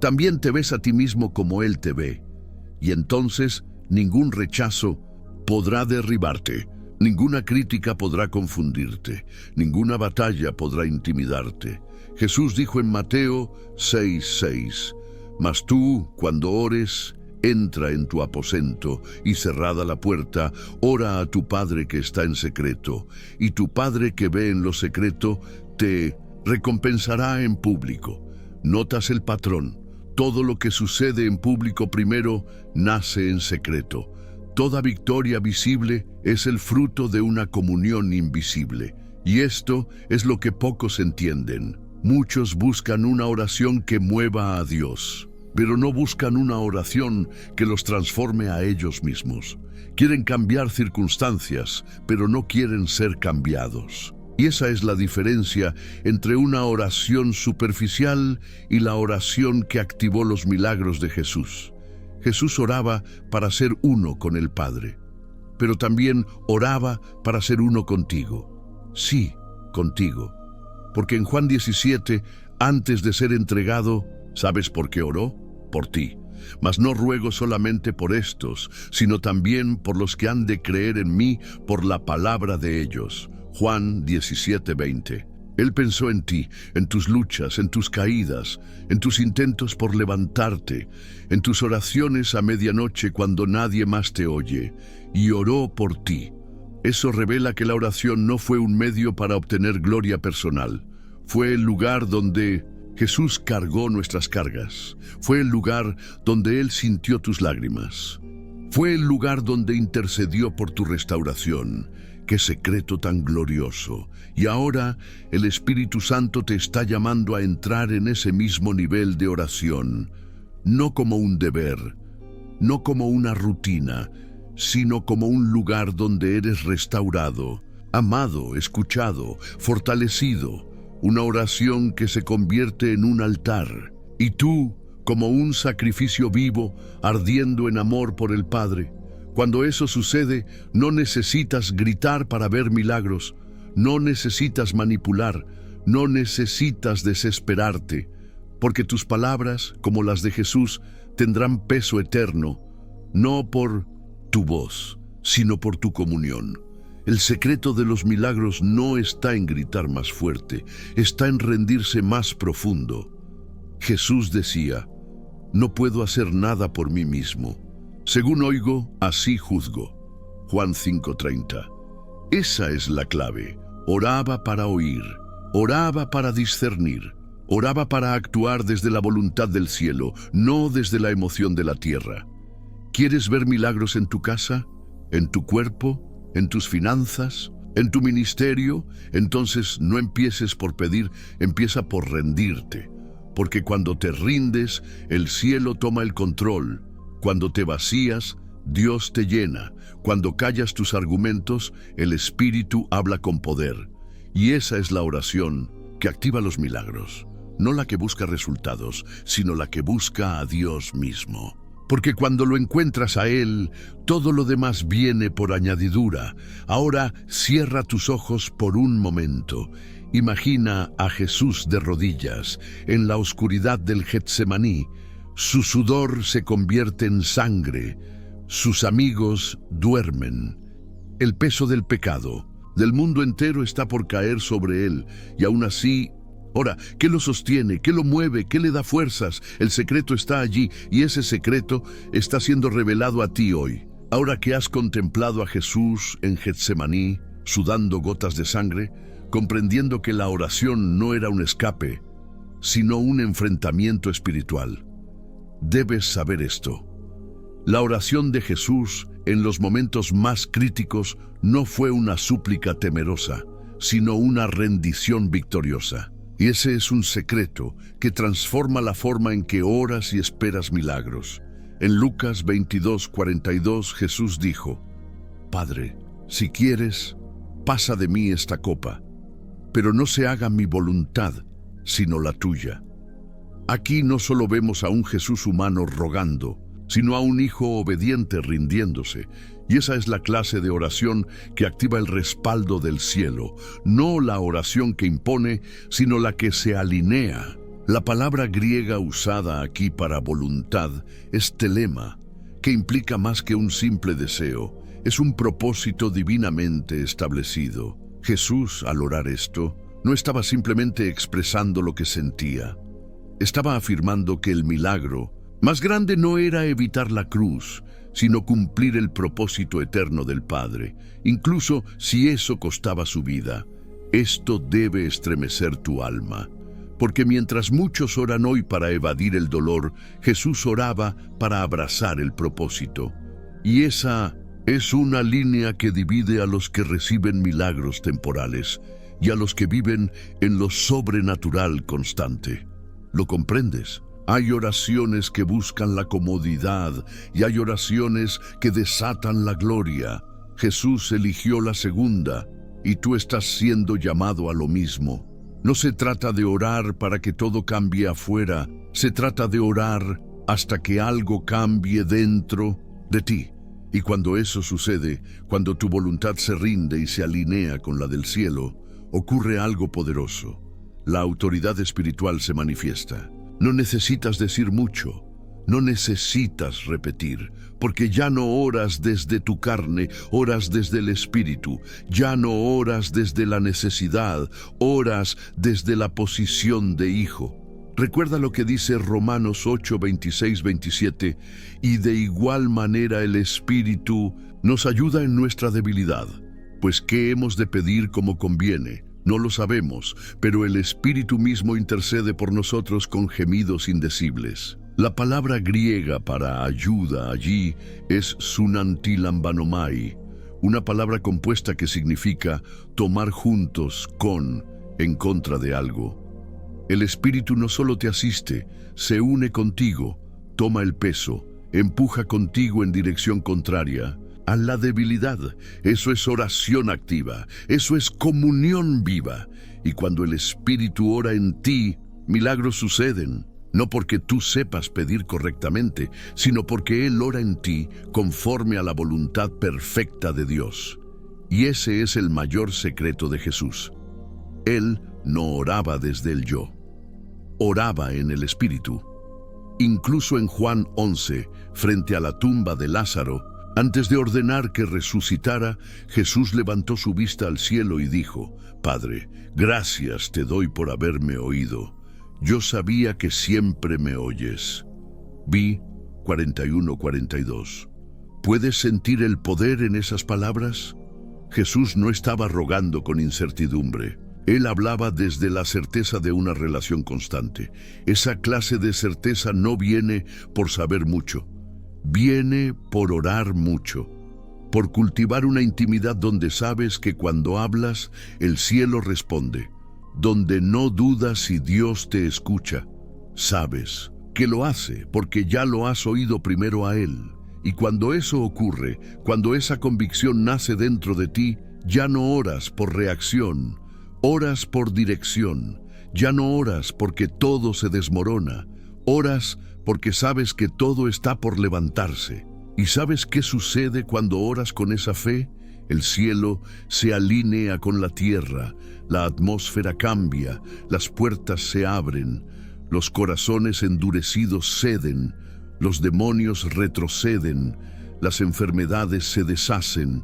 también te ves a ti mismo como Él te ve. Y entonces ningún rechazo podrá derribarte, ninguna crítica podrá confundirte, ninguna batalla podrá intimidarte. Jesús dijo en Mateo 6:6, «Mas tú, cuando ores, entra en tu aposento y cerrada la puerta, ora a tu Padre que está en secreto, y tu Padre que ve en lo secreto te recompensará en público». ¿Notas el patrón? Todo lo que sucede en público primero nace en secreto. Toda victoria visible es el fruto de una comunión invisible. Y esto es lo que pocos entienden. Muchos buscan una oración que mueva a Dios, pero no buscan una oración que los transforme a ellos mismos. Quieren cambiar circunstancias, pero no quieren ser cambiados. Y esa es la diferencia entre una oración superficial y la oración que activó los milagros de Jesús. Jesús oraba para ser uno con el Padre, pero también oraba para ser uno contigo. Sí, contigo. Porque en Juan 17, antes de ser entregado, ¿sabes por qué oró? Por ti. Mas no ruego solamente por estos, sino también por los que han de creer en mí por la palabra de ellos. Juan 17:20. Él pensó en ti, en tus luchas, en tus caídas, en tus intentos por levantarte, en tus oraciones a medianoche cuando nadie más te oye, y oró por ti. Eso revela que la oración no fue un medio para obtener gloria personal. Fue el lugar donde Jesús cargó nuestras cargas. Fue el lugar donde Él sintió tus lágrimas. Fue el lugar donde intercedió por tu restauración. ¡Qué secreto tan glorioso! Y ahora el Espíritu Santo te está llamando a entrar en ese mismo nivel de oración, no como un deber, no como una rutina, sino como un lugar donde eres restaurado, amado, escuchado, fortalecido, una oración que se convierte en un altar, y tú como un sacrificio vivo, ardiendo en amor por el Padre. Cuando eso sucede, no necesitas gritar para ver milagros, no necesitas manipular, no necesitas desesperarte, porque tus palabras, como las de Jesús, tendrán peso eterno, no por tu voz, sino por tu comunión. El secreto de los milagros no está en gritar más fuerte, está en rendirse más profundo. Jesús decía: no puedo hacer nada por mí mismo. Según oigo, así juzgo. Juan 5:30. Esa es la clave. Oraba para oír, oraba para discernir, oraba para actuar desde la voluntad del cielo, no desde la emoción de la tierra. ¿Quieres ver milagros en tu casa? ¿En tu cuerpo? ¿En tus finanzas? ¿En tu ministerio? Entonces no empieces por pedir, empieza por rendirte. Porque cuando te rindes, el cielo toma el control. Cuando te vacías, Dios te llena. Cuando callas tus argumentos, el Espíritu habla con poder. Y esa es la oración que activa los milagros. No la que busca resultados, sino la que busca a Dios mismo. Porque cuando lo encuentras a Él, todo lo demás viene por añadidura. Ahora cierra tus ojos por un momento. Imagina a Jesús de rodillas, en la oscuridad del Getsemaní. Su sudor se convierte en sangre. Sus amigos duermen. El peso del pecado, del mundo entero, está por caer sobre Él. Y aún así, ahora, ¿qué lo sostiene? ¿Qué lo mueve? ¿Qué le da fuerzas? El secreto está allí, y ese secreto está siendo revelado a ti hoy. Ahora que has contemplado a Jesús en Getsemaní, sudando gotas de sangre, comprendiendo que la oración no era un escape, sino un enfrentamiento espiritual. Debes saber esto. La oración de Jesús en los momentos más críticos no fue una súplica temerosa, sino una rendición victoriosa. Y ese es un secreto que transforma la forma en que oras y esperas milagros. En Lucas 22:42 Jesús dijo: Padre, si quieres, pasa de mí esta copa, pero no se haga mi voluntad, sino la tuya. Aquí no solo vemos a un Jesús humano rogando, sino a un hijo obediente rindiéndose. Y esa es la clase de oración que activa el respaldo del cielo, no la oración que impone, sino la que se alinea. La palabra griega usada aquí para voluntad es telema, que implica más que un simple deseo, es un propósito divinamente establecido. Jesús, al orar esto, no estaba simplemente expresando lo que sentía. Estaba afirmando que el milagro más grande no era evitar la cruz, sino cumplir el propósito eterno del Padre, incluso si eso costaba su vida. Esto debe estremecer tu alma, porque mientras muchos oran hoy para evadir el dolor, Jesús oraba para abrazar el propósito. Y esa es una línea que divide a los que reciben milagros temporales y a los que viven en lo sobrenatural constante. ¿Lo comprendes? Hay oraciones que buscan la comodidad y hay oraciones que desatan la gloria. Jesús eligió la segunda y tú estás siendo llamado a lo mismo. No se trata de orar para que todo cambie afuera, se trata de orar hasta que algo cambie dentro de ti. Y cuando eso sucede, cuando tu voluntad se rinde y se alinea con la del cielo, ocurre algo poderoso. La autoridad espiritual se manifiesta. No necesitas decir mucho, no necesitas repetir, porque ya no oras desde tu carne, oras desde el Espíritu. Ya no oras desde la necesidad, oras desde la posición de hijo. Recuerda lo que dice Romanos 8, 26, 27, y de igual manera el Espíritu nos ayuda en nuestra debilidad, pues ¿qué hemos de pedir como conviene? No lo sabemos, pero el Espíritu mismo intercede por nosotros con gemidos indecibles. La palabra griega para ayuda allí es sunantilambanomai, una palabra compuesta que significa tomar juntos con, en contra de algo. El Espíritu no solo te asiste, se une contigo, toma el peso, empuja contigo en dirección contraria, a la debilidad. Eso es oración activa, eso es comunión viva. Y cuando el Espíritu ora en ti, milagros suceden. No porque tú sepas pedir correctamente, sino porque Él ora en ti conforme a la voluntad perfecta de Dios. Y ese es el mayor secreto de Jesús. Él no oraba desde el yo, oraba en el Espíritu. Incluso en Juan 11, frente a la tumba de Lázaro, antes de ordenar que resucitara, Jesús levantó su vista al cielo y dijo: Padre, gracias te doy por haberme oído. Yo sabía que siempre me oyes. Vi 41-42. ¿Puedes sentir el poder en esas palabras? Jesús no estaba rogando con incertidumbre. Él hablaba desde la certeza de una relación constante. Esa clase de certeza no viene por saber mucho. Viene por orar mucho, por cultivar una intimidad donde sabes que cuando hablas, el cielo responde, donde no dudas si Dios te escucha. Sabes que lo hace porque ya lo has oído primero a Él. Y cuando eso ocurre, cuando esa convicción nace dentro de ti, ya no oras por reacción, oras por dirección. Ya no oras porque todo se desmorona, oras porque sabes que todo está por levantarse. ¿Y sabes qué sucede cuando oras con esa fe? El cielo se alinea con la tierra, la atmósfera cambia, las puertas se abren, los corazones endurecidos ceden, los demonios retroceden, las enfermedades se deshacen,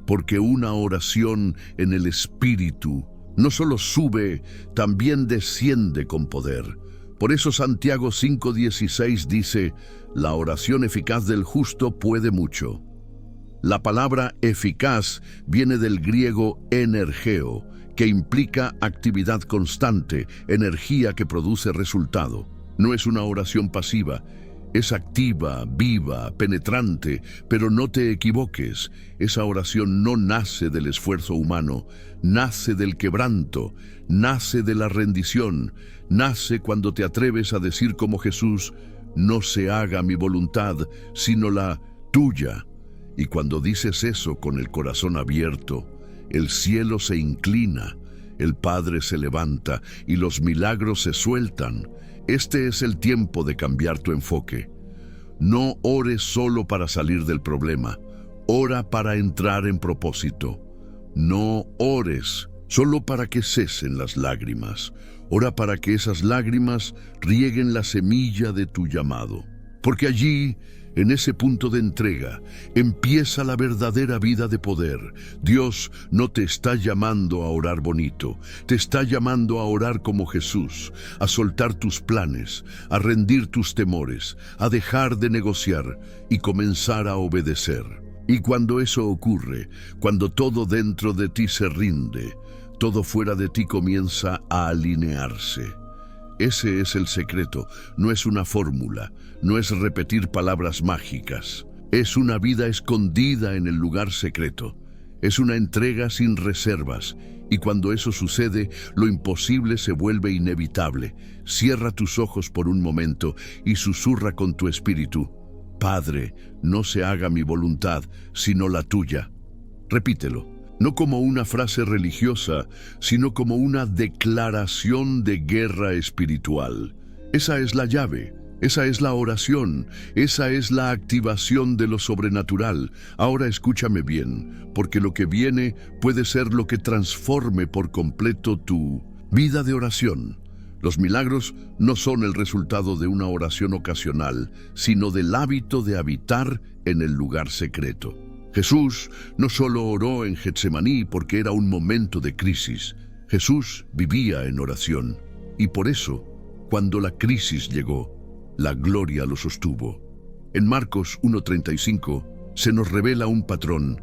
porque una oración en el Espíritu no solo sube, también desciende con poder. Por eso Santiago 5:16 dice: la oración eficaz del justo puede mucho. La palabra eficaz viene del griego energeo, que implica actividad constante, energía que produce resultado. No es una oración pasiva, es activa, viva, penetrante, pero no te equivoques. Esa oración no nace del esfuerzo humano, nace del quebranto, nace de la rendición, nace cuando te atreves a decir como Jesús: no se haga mi voluntad, sino la tuya. Y cuando dices eso con el corazón abierto, el cielo se inclina, el Padre se levanta y los milagros se sueltan. Este es el tiempo de cambiar tu enfoque. No ores solo para salir del problema, ora para entrar en propósito. No ores solo para que cesen las lágrimas, ora para que esas lágrimas rieguen la semilla de tu llamado. Porque allí, en ese punto de entrega, empieza la verdadera vida de poder. Dios no te está llamando a orar bonito, te está llamando a orar como Jesús, a soltar tus planes, a rendir tus temores, a dejar de negociar y comenzar a obedecer. Y cuando eso ocurre, cuando todo dentro de ti se rinde, todo fuera de ti comienza a alinearse. Ese es el secreto, no es una fórmula, no es repetir palabras mágicas. Es una vida escondida en el lugar secreto. Es una entrega sin reservas. Y cuando eso sucede, lo imposible se vuelve inevitable. Cierra tus ojos por un momento y susurra con tu espíritu: Padre, no se haga mi voluntad, sino la tuya. Repítelo. No como una frase religiosa, sino como una declaración de guerra espiritual. Esa es la llave, esa es la oración, esa es la activación de lo sobrenatural. Ahora escúchame bien, porque lo que viene puede ser lo que transforme por completo tu vida de oración. Los milagros no son el resultado de una oración ocasional, sino del hábito de habitar en el lugar secreto. Jesús no solo oró en Getsemaní porque era un momento de crisis. Jesús vivía en oración. Y por eso, cuando la crisis llegó, la gloria lo sostuvo. En Marcos 1:35 se nos revela un patrón.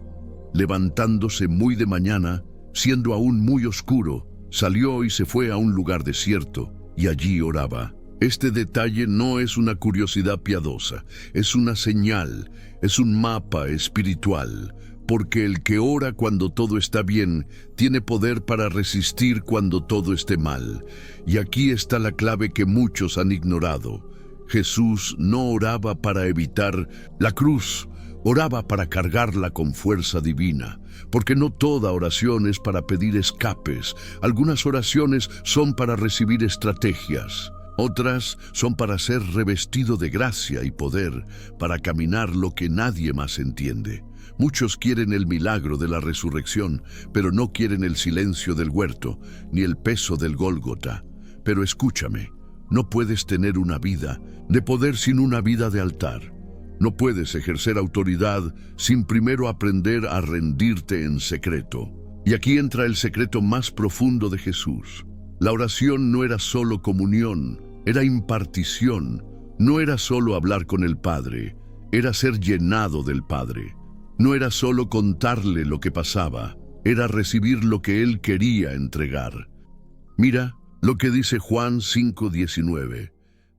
Levantándose muy de mañana, siendo aún muy oscuro, salió y se fue a un lugar desierto, y allí oraba. Este detalle no es una curiosidad piadosa, es una señal, es un mapa espiritual, porque el que ora cuando todo está bien, tiene poder para resistir cuando todo esté mal. Y aquí está la clave que muchos han ignorado. Jesús no oraba para evitar la cruz, Oraba para cargarla con fuerza divina, porque no toda oración es para pedir escapes. Algunas oraciones son para recibir estrategias. Otras son para ser revestido de gracia y poder, para caminar lo que nadie más entiende. Muchos quieren el milagro de la resurrección, pero no quieren el silencio del huerto, ni el peso del Gólgota. Pero escúchame, no puedes tener una vida de poder sin una vida de altar. No puedes ejercer autoridad sin primero aprender a rendirte en secreto. Y aquí entra el secreto más profundo de Jesús. La oración no era solo comunión, era impartición. No era solo hablar con el Padre, era ser llenado del Padre. No era solo contarle lo que pasaba, era recibir lo que Él quería entregar. Mira lo que dice Juan 5:19.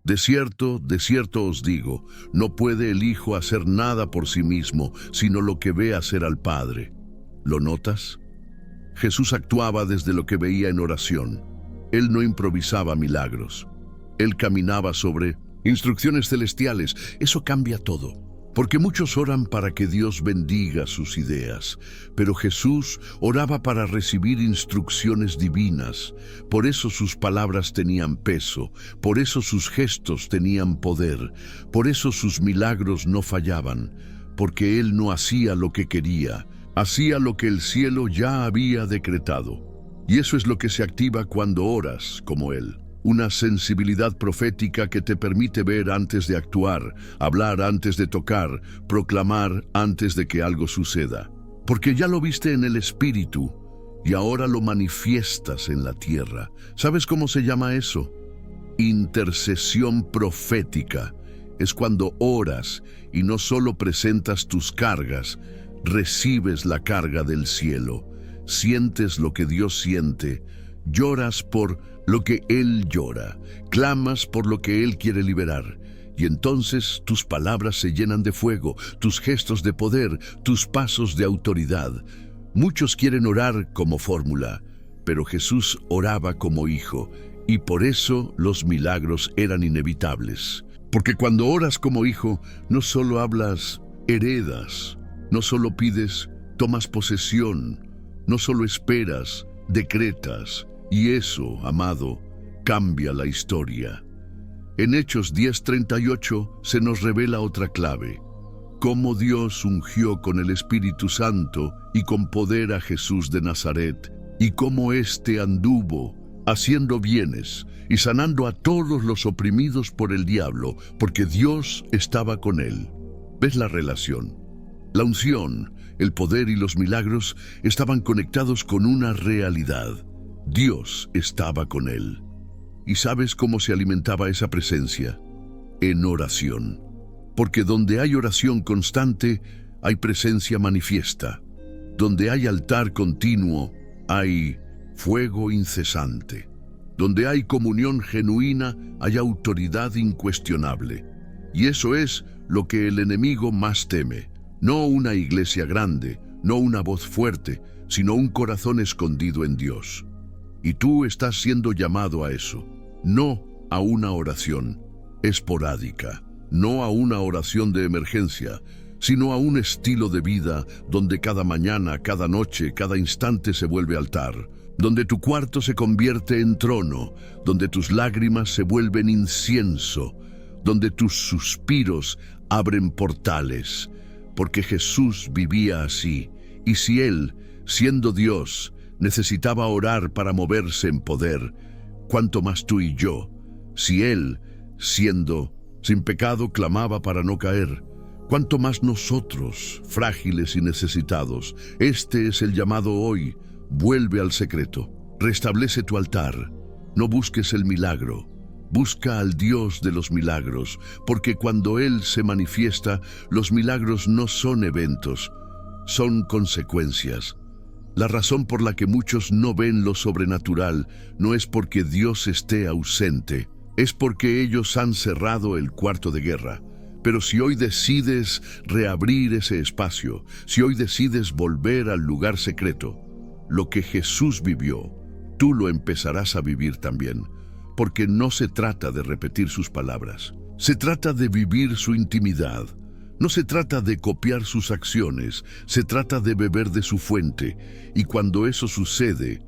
De cierto os digo, no puede el Hijo hacer nada por sí mismo, sino lo que ve hacer al Padre. ¿Lo notas? Jesús actuaba desde lo que veía en oración. Él no improvisaba milagros. Él caminaba sobre instrucciones celestiales. Eso cambia todo. Porque muchos oran para que Dios bendiga sus ideas, pero Jesús oraba para recibir instrucciones divinas. Por eso sus palabras tenían peso, por eso sus gestos tenían poder, por eso sus milagros no fallaban, porque Él no hacía lo que quería, hacía lo que el cielo ya había decretado. Y eso es lo que se activa cuando oras como Él. Una sensibilidad profética que te permite ver antes de actuar, hablar antes de tocar, proclamar antes de que algo suceda. Porque ya lo viste en el Espíritu y ahora lo manifiestas en la tierra. ¿Sabes cómo se llama eso? Intercesión profética. Es cuando oras y no solo presentas tus cargas, recibes la carga del cielo, sientes lo que Dios siente, lloras por lo que Él llora, clamas por lo que Él quiere liberar, y entonces tus palabras se llenan de fuego, tus gestos de poder, tus pasos de autoridad. Muchos quieren orar como fórmula, pero Jesús oraba como hijo, y por eso los milagros eran inevitables. Porque cuando oras como hijo, no solo hablas, heredas, no solo pides, tomas posesión, no solo esperas, decretas. Y eso, amado, cambia la historia. En Hechos 10:38 se nos revela otra clave. Cómo Dios ungió con el Espíritu Santo y con poder a Jesús de Nazaret, y cómo éste anduvo haciendo bienes y sanando a todos los oprimidos por el diablo, porque Dios estaba con él. ¿Ves la relación? La unción, el poder y los milagros estaban conectados con una realidad. Dios estaba con él. ¿Y sabes cómo se alimentaba esa presencia? En oración. Porque donde hay oración constante, hay presencia manifiesta. Donde hay altar continuo, hay fuego incesante. Donde hay comunión genuina, hay autoridad incuestionable. Y eso es lo que el enemigo más teme. No una iglesia grande, no una voz fuerte, sino un corazón escondido en Dios. Y tú estás siendo llamado a eso, no a una oración esporádica, no a una oración de emergencia, sino a un estilo de vida donde cada mañana, cada noche, cada instante se vuelve altar, donde tu cuarto se convierte en trono, donde tus lágrimas se vuelven incienso, donde tus suspiros abren portales, porque Jesús vivía así, y si Él, siendo Dios, necesitaba orar para moverse en poder, cuánto más tú y yo, si Él, siendo sin pecado, clamaba para no caer, cuánto más nosotros, frágiles y necesitados. Este es el llamado hoy. Vuelve al secreto, restablece tu altar, no busques el milagro, busca al Dios de los milagros, porque cuando Él se manifiesta, los milagros no son eventos, son consecuencias. La razón por la que muchos no ven lo sobrenatural no es porque Dios esté ausente, es porque ellos han cerrado el cuarto de guerra. Pero si hoy decides reabrir ese espacio, si hoy decides volver al lugar secreto, lo que Jesús vivió, tú lo empezarás a vivir también, porque no se trata de repetir sus palabras, se trata de vivir su intimidad. No se trata de copiar sus acciones, se trata de beber de su fuente, y cuando eso sucede,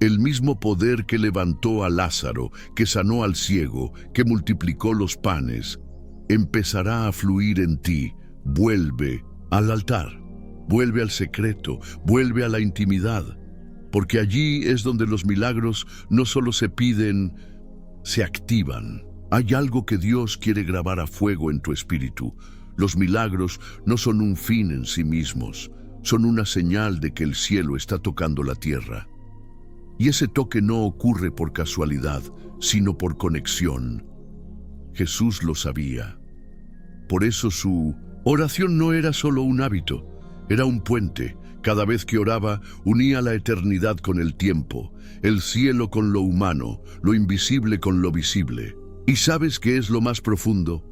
el mismo poder que levantó a Lázaro, que sanó al ciego, que multiplicó los panes, empezará a fluir en ti. Vuelve al altar, vuelve al secreto, vuelve a la intimidad, porque allí es donde los milagros no solo se piden, se activan. Hay algo que Dios quiere grabar a fuego en tu espíritu. Los milagros no son un fin en sí mismos, son una señal de que el cielo está tocando la tierra. Y ese toque no ocurre por casualidad, sino por conexión. Jesús lo sabía. Por eso su oración no era solo un hábito, era un puente. Cada vez que oraba, unía la eternidad con el tiempo, el cielo con lo humano, lo invisible con lo visible. ¿Y sabes qué es lo más profundo?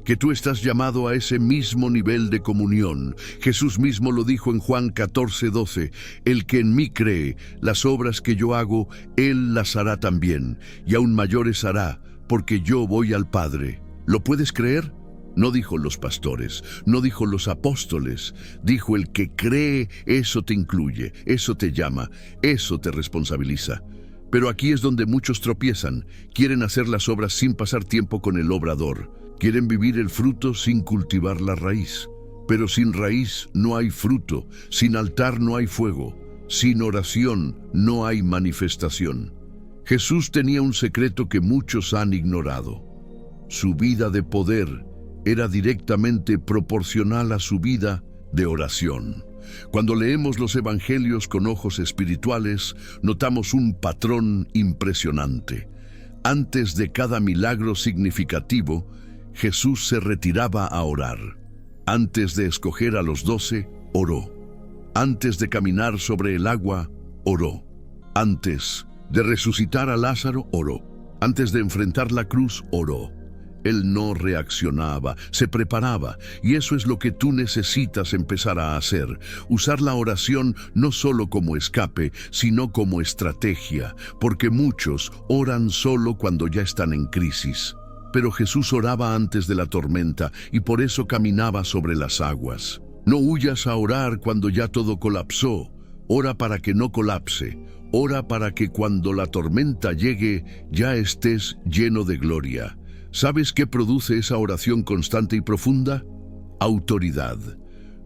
Que tú estás llamado a ese mismo nivel de comunión. Jesús mismo lo dijo en Juan 14:12, el que en mí cree, las obras que yo hago, él las hará también, y aún mayores hará, porque yo voy al Padre. ¿Lo puedes creer? No dijo los pastores, no dijo los apóstoles, dijo el que cree, eso te incluye, eso te llama, eso te responsabiliza. Pero aquí es donde muchos tropiezan, quieren hacer las obras sin pasar tiempo con el obrador. Quieren vivir el fruto sin cultivar la raíz. Pero sin raíz no hay fruto, sin altar no hay fuego, sin oración no hay manifestación. Jesús tenía un secreto que muchos han ignorado. Su vida de poder era directamente proporcional a su vida de oración. Cuando leemos los evangelios con ojos espirituales, notamos un patrón impresionante. Antes de cada milagro significativo, Jesús se retiraba a orar. Antes de escoger a los 12, oró. Antes de caminar sobre el agua, oró. Antes de resucitar a Lázaro, oró. Antes de enfrentar la cruz, oró. Él no reaccionaba, se preparaba, y eso es lo que tú necesitas empezar a hacer. Usar la oración no solo como escape, sino como estrategia, porque muchos oran solo cuando ya están en crisis. Pero Jesús oraba antes de la tormenta y por eso caminaba sobre las aguas. No huyas a orar cuando ya todo colapsó. Ora para que no colapse. Ora para que cuando la tormenta llegue ya estés lleno de gloria. ¿Sabes qué produce esa oración constante y profunda? Autoridad.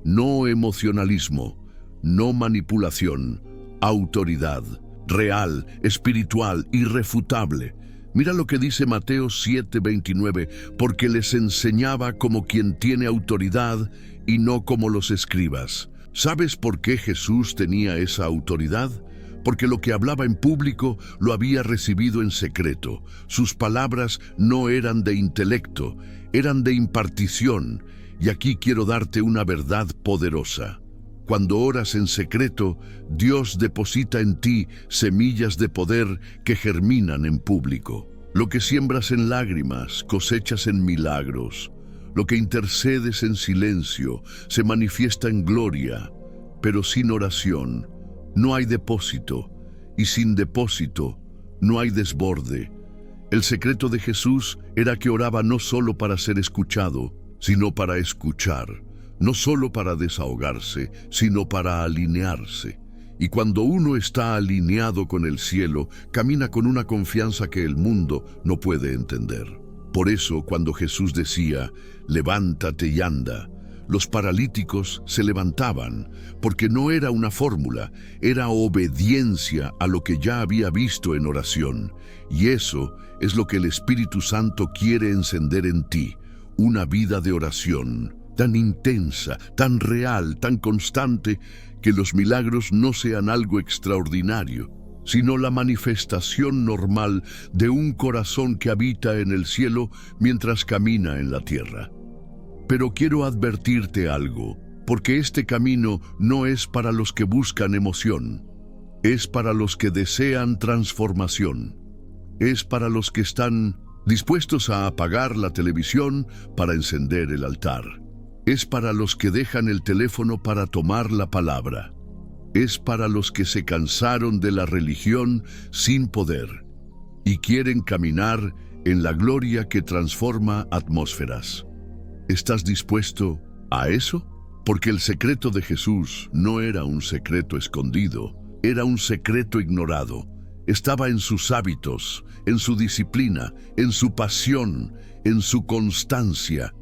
No emocionalismo, no manipulación. Autoridad. Real, espiritual, irrefutable. Mira lo que dice Mateo 7:29, porque les enseñaba como quien tiene autoridad y no como los escribas. ¿Sabes por qué Jesús tenía esa autoridad? Porque lo que hablaba en público lo había recibido en secreto. Sus palabras no eran de intelecto, eran de impartición. Y aquí quiero darte una verdad poderosa. Cuando oras en secreto, Dios deposita en ti semillas de poder que germinan en público. Lo que siembras en lágrimas, cosechas en milagros. Lo que intercedes en silencio, se manifiesta en gloria. Pero sin oración, no hay depósito, y sin depósito, no hay desborde. El secreto de Jesús era que oraba no solo para ser escuchado, sino para escuchar. No solo para desahogarse, sino para alinearse. Y cuando uno está alineado con el cielo, camina con una confianza que el mundo no puede entender. Por eso, cuando Jesús decía, levántate y anda, los paralíticos se levantaban, porque no era una fórmula, era obediencia a lo que ya había visto en oración. Y eso es lo que el Espíritu Santo quiere encender en ti, una vida de oración tan intensa, tan real, tan constante, que los milagros no sean algo extraordinario, sino la manifestación normal de un corazón que habita en el cielo mientras camina en la tierra. Pero quiero advertirte algo, porque este camino no es para los que buscan emoción, es para los que desean transformación, es para los que están dispuestos a apagar la televisión para encender el altar. Es para los que dejan el teléfono para tomar la palabra. Es para los que se cansaron de la religión sin poder y quieren caminar en la gloria que transforma atmósferas. ¿Estás dispuesto ¿A eso? Porque el secreto de Jesús no era un secreto escondido, era un secreto ignorado. Estaba en sus hábitos, en su disciplina, en su pasión, en su constancia.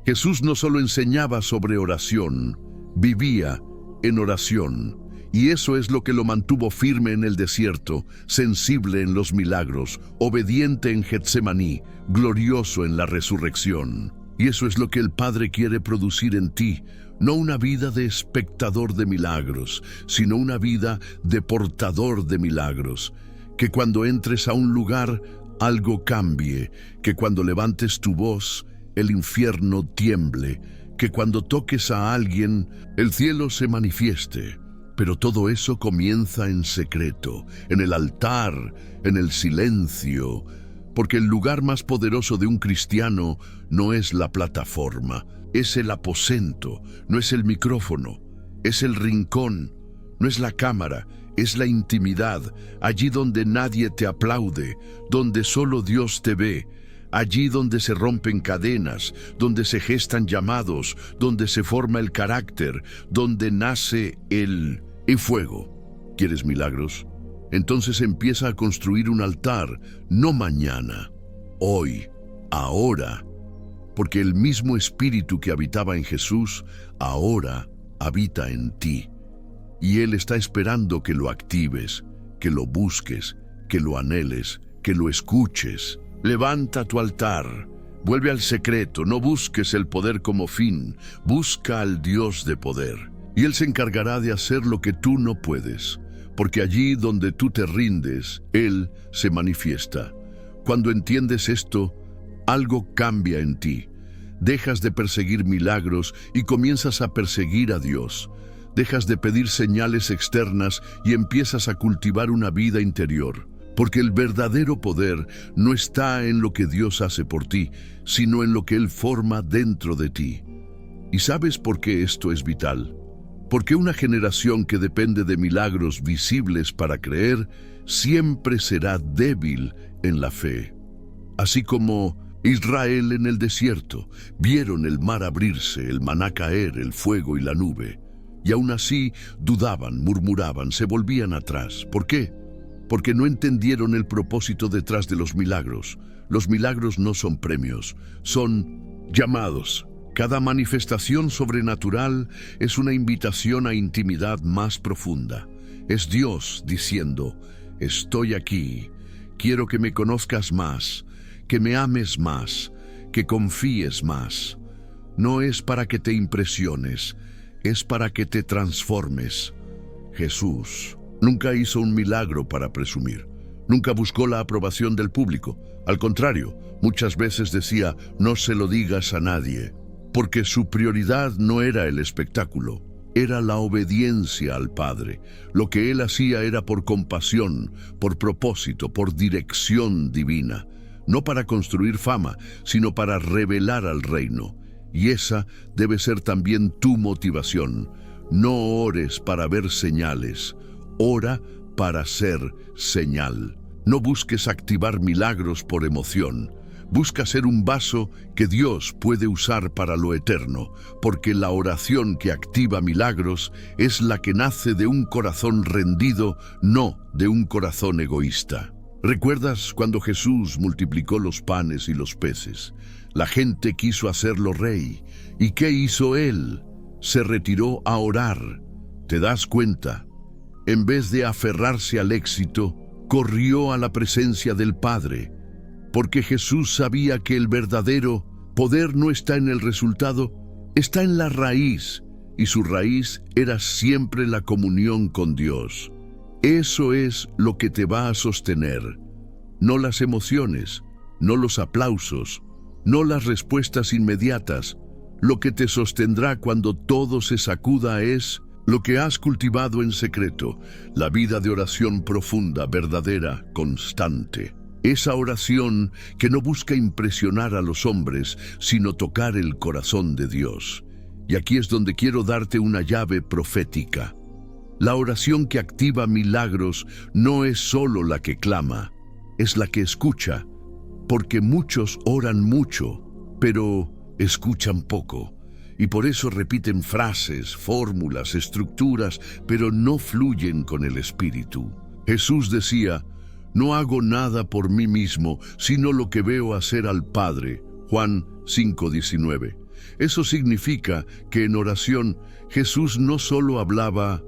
Jesús no solo enseñaba sobre oración, vivía en oración. Y eso es lo que lo mantuvo firme en el desierto, sensible en los milagros, obediente en Getsemaní, glorioso en la resurrección. Y eso es lo que el Padre quiere producir en ti, no una vida de espectador de milagros, sino una vida de portador de milagros. Que cuando entres a un lugar, algo cambie, que cuando levantes tu voz, el infierno tiemble, que cuando toques a alguien, el cielo se manifieste. Pero todo eso comienza en secreto, en el altar, en el silencio, porque el lugar más poderoso de un cristiano no es la plataforma, es el aposento, no es el micrófono, es el rincón, no es la cámara, es la intimidad, allí donde nadie te aplaude, donde solo Dios te ve, allí donde se rompen cadenas, donde se gestan llamados, donde se forma el carácter, donde nace el fuego. ¿Quieres milagros? Entonces empieza a construir un altar, no mañana, hoy, ahora, porque el mismo Espíritu que habitaba en Jesús, ahora habita en ti. Y Él está esperando que lo actives, que lo busques, que lo anheles, que lo escuches. Levanta tu altar, vuelve al secreto, no busques el poder como fin, busca al Dios de poder. Y Él se encargará de hacer lo que tú no puedes, porque allí donde tú te rindes, Él se manifiesta. Cuando entiendes esto, algo cambia en ti. Dejas de perseguir milagros y comienzas a perseguir a Dios. Dejas de pedir señales externas y empiezas a cultivar una vida interior. Porque el verdadero poder no está en lo que Dios hace por ti, sino en lo que Él forma dentro de ti. ¿Y sabes por qué esto es vital? Porque una generación que depende de milagros visibles para creer, siempre será débil en la fe. Así como Israel en el desierto, vieron el mar abrirse, el maná caer, el fuego y la nube. Y aún así dudaban, murmuraban, se volvían atrás. ¿Por qué? Porque no entendieron el propósito detrás de los milagros. Los milagros no son premios, son llamados. Cada manifestación sobrenatural es una invitación a intimidad más profunda. Es Dios diciendo, estoy aquí, quiero que me conozcas más, que me ames más, que confíes más. No es para que te impresiones, es para que te transformes. Jesús nunca hizo un milagro para presumir. Nunca buscó la aprobación del público. Al contrario, muchas veces decía, no se lo digas a nadie, porque su prioridad no era el espectáculo, era la obediencia al Padre. Lo que Él hacía era por compasión, por propósito, por dirección divina. No para construir fama, sino para revelar al reino. Y esa debe ser también tu motivación. No ores para ver señales, ora para ser señal. No busques activar milagros por emoción. Busca ser un vaso que Dios puede usar para lo eterno, porque la oración que activa milagros es la que nace de un corazón rendido, no de un corazón egoísta. ¿Recuerdas cuando Jesús multiplicó los panes y los peces? La gente quiso hacerlo rey. ¿Y qué hizo Él? Se retiró a orar. ¿Te das cuenta? En vez de aferrarse al éxito, corrió a la presencia del Padre. Porque Jesús sabía que el verdadero poder no está en el resultado, está en la raíz, y su raíz era siempre la comunión con Dios. Eso es lo que te va a sostener, no las emociones, no los aplausos, no las respuestas inmediatas. Lo que te sostendrá cuando todo se sacuda es lo que has cultivado en secreto, la vida de oración profunda, verdadera, constante. Esa oración que no busca impresionar a los hombres, sino tocar el corazón de Dios. Y aquí es donde quiero darte una llave profética. La oración que activa milagros no es solo la que clama, es la que escucha, porque muchos oran mucho, pero escuchan poco. y por eso repiten frases, fórmulas, estructuras, pero no fluyen con el Espíritu. Jesús decía: no hago nada por mí mismo, sino lo que veo hacer al Padre. Juan 5:19. Eso significa que en oración Jesús no solo hablaba,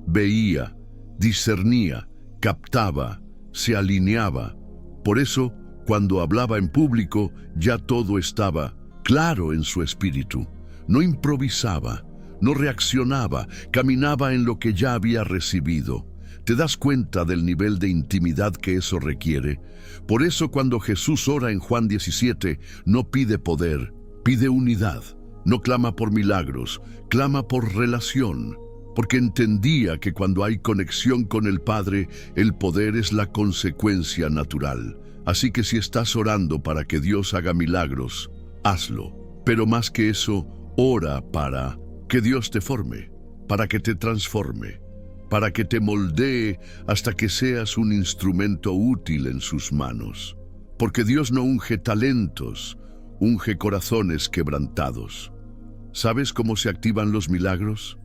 veía, discernía, captaba, se alineaba. Por eso, cuando hablaba en público, ya todo estaba claro en su espíritu. No improvisaba, no reaccionaba, caminaba en lo que ya había recibido. ¿Te das cuenta del nivel de intimidad que eso requiere? Por eso cuando Jesús ora en Juan 17, no pide poder, pide unidad. No clama por milagros, clama por relación. Porque entendía que cuando hay conexión con el Padre, el poder es la consecuencia natural. Así que si estás orando para que Dios haga milagros, hazlo. Pero más que eso, ora para que Dios te forme, para que te transforme, para que te moldee hasta que seas un instrumento útil en sus manos. Porque Dios no unge talentos, unge corazones quebrantados. ¿Sabes cómo se activan los milagros?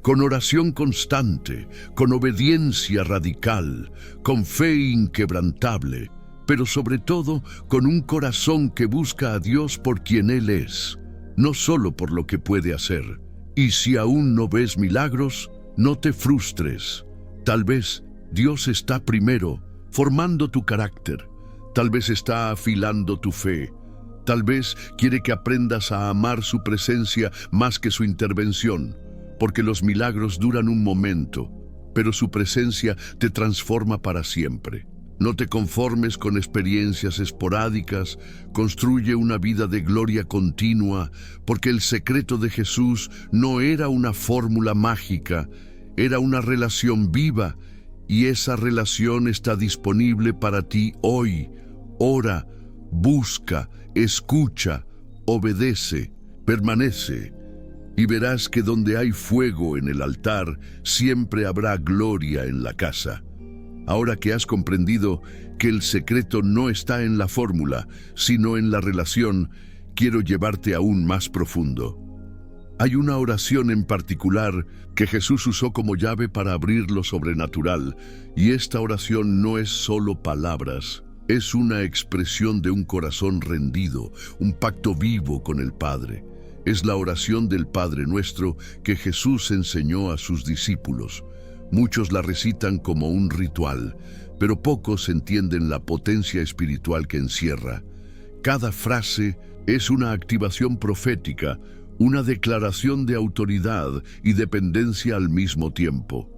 Con oración constante, con obediencia radical, con fe inquebrantable, pero sobre todo con un corazón que busca a Dios por quien Él es, no solo por lo que puede hacer. Y si aún no ves milagros, no te frustres. Tal vez Dios está primero formando tu carácter, tal vez está afilando tu fe, tal vez quiere que aprendas a amar su presencia más que su intervención, porque los milagros duran un momento, pero su presencia te transforma para siempre. No te conformes con experiencias esporádicas, construye una vida de gloria continua, porque el secreto de Jesús no era una fórmula mágica, era una relación viva, y esa relación está disponible para ti hoy. Ora, busca, escucha, obedece, permanece, y verás que donde hay fuego en el altar, siempre habrá gloria en la casa. Ahora que has comprendido que el secreto no está en la fórmula, sino en la relación, quiero llevarte aún más profundo. Hay una oración en particular que Jesús usó como llave para abrir lo sobrenatural, y esta oración no es solo palabras, es una expresión de un corazón rendido, un pacto vivo con el Padre. Es la oración del Padre Nuestro que Jesús enseñó a sus discípulos. Muchos la recitan como un ritual, pero pocos entienden la potencia espiritual que encierra. Cada frase es una activación profética, una declaración de autoridad y dependencia al mismo tiempo.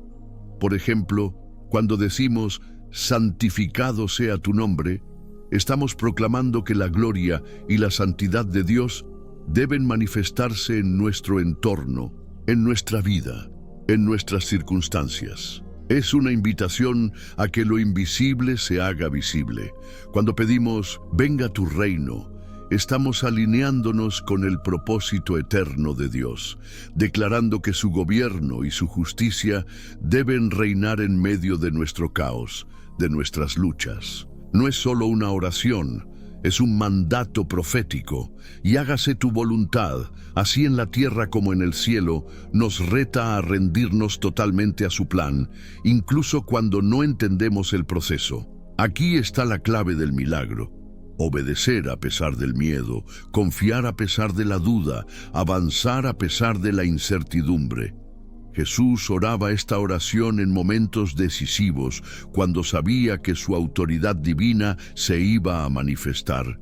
Por ejemplo, cuando decimos «santificado sea tu nombre», estamos proclamando que la gloria y la santidad de Dios deben manifestarse en nuestro entorno, en nuestra vida, en nuestras circunstancias. Es una invitación a que lo invisible se haga visible. Cuando pedimos «venga tu reino», estamos alineándonos con el propósito eterno de Dios, declarando que su gobierno y su justicia deben reinar en medio de nuestro caos, de nuestras luchas. No es solo una oración, es un mandato profético. Y hágase tu voluntad, así en la tierra como en el cielo, nos reta a rendirnos totalmente a su plan, incluso cuando no entendemos el proceso. Aquí está la clave del milagro. Obedecer a pesar del miedo, confiar a pesar de la duda, avanzar a pesar de la incertidumbre. Jesús oraba esta oración en momentos decisivos, cuando sabía que su autoridad divina se iba a manifestar.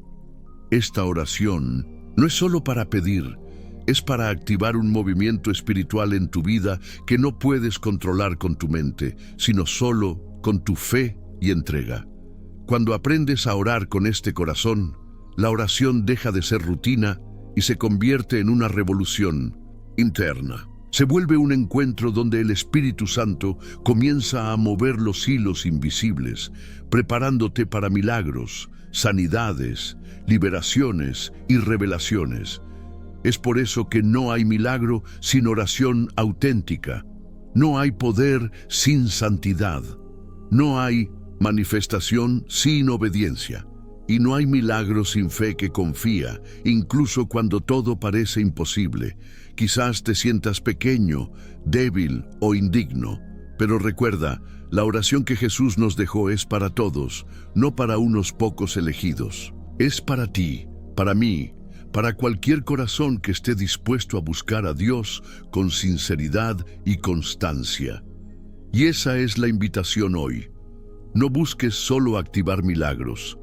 Esta oración no es solo para pedir, es para activar un movimiento espiritual en tu vida que no puedes controlar con tu mente, sino solo con tu fe y entrega. Cuando aprendes a orar con este corazón, la oración deja de ser rutina y se convierte en una revolución interna. Se vuelve un encuentro donde el Espíritu Santo comienza a mover los hilos invisibles, preparándote para milagros, sanidades, liberaciones y revelaciones. Es por eso que no hay milagro sin oración auténtica. No hay poder sin santidad. No hay manifestación sin obediencia. Y no hay milagro sin fe que confía, incluso cuando todo parece imposible. Quizás te sientas pequeño, débil o indigno, pero recuerda, la oración que Jesús nos dejó es para todos, no para unos pocos elegidos. Es para ti, para mí, para cualquier corazón que esté dispuesto a buscar a Dios con sinceridad y constancia. Y esa es la invitación hoy. No busques solo activar milagros.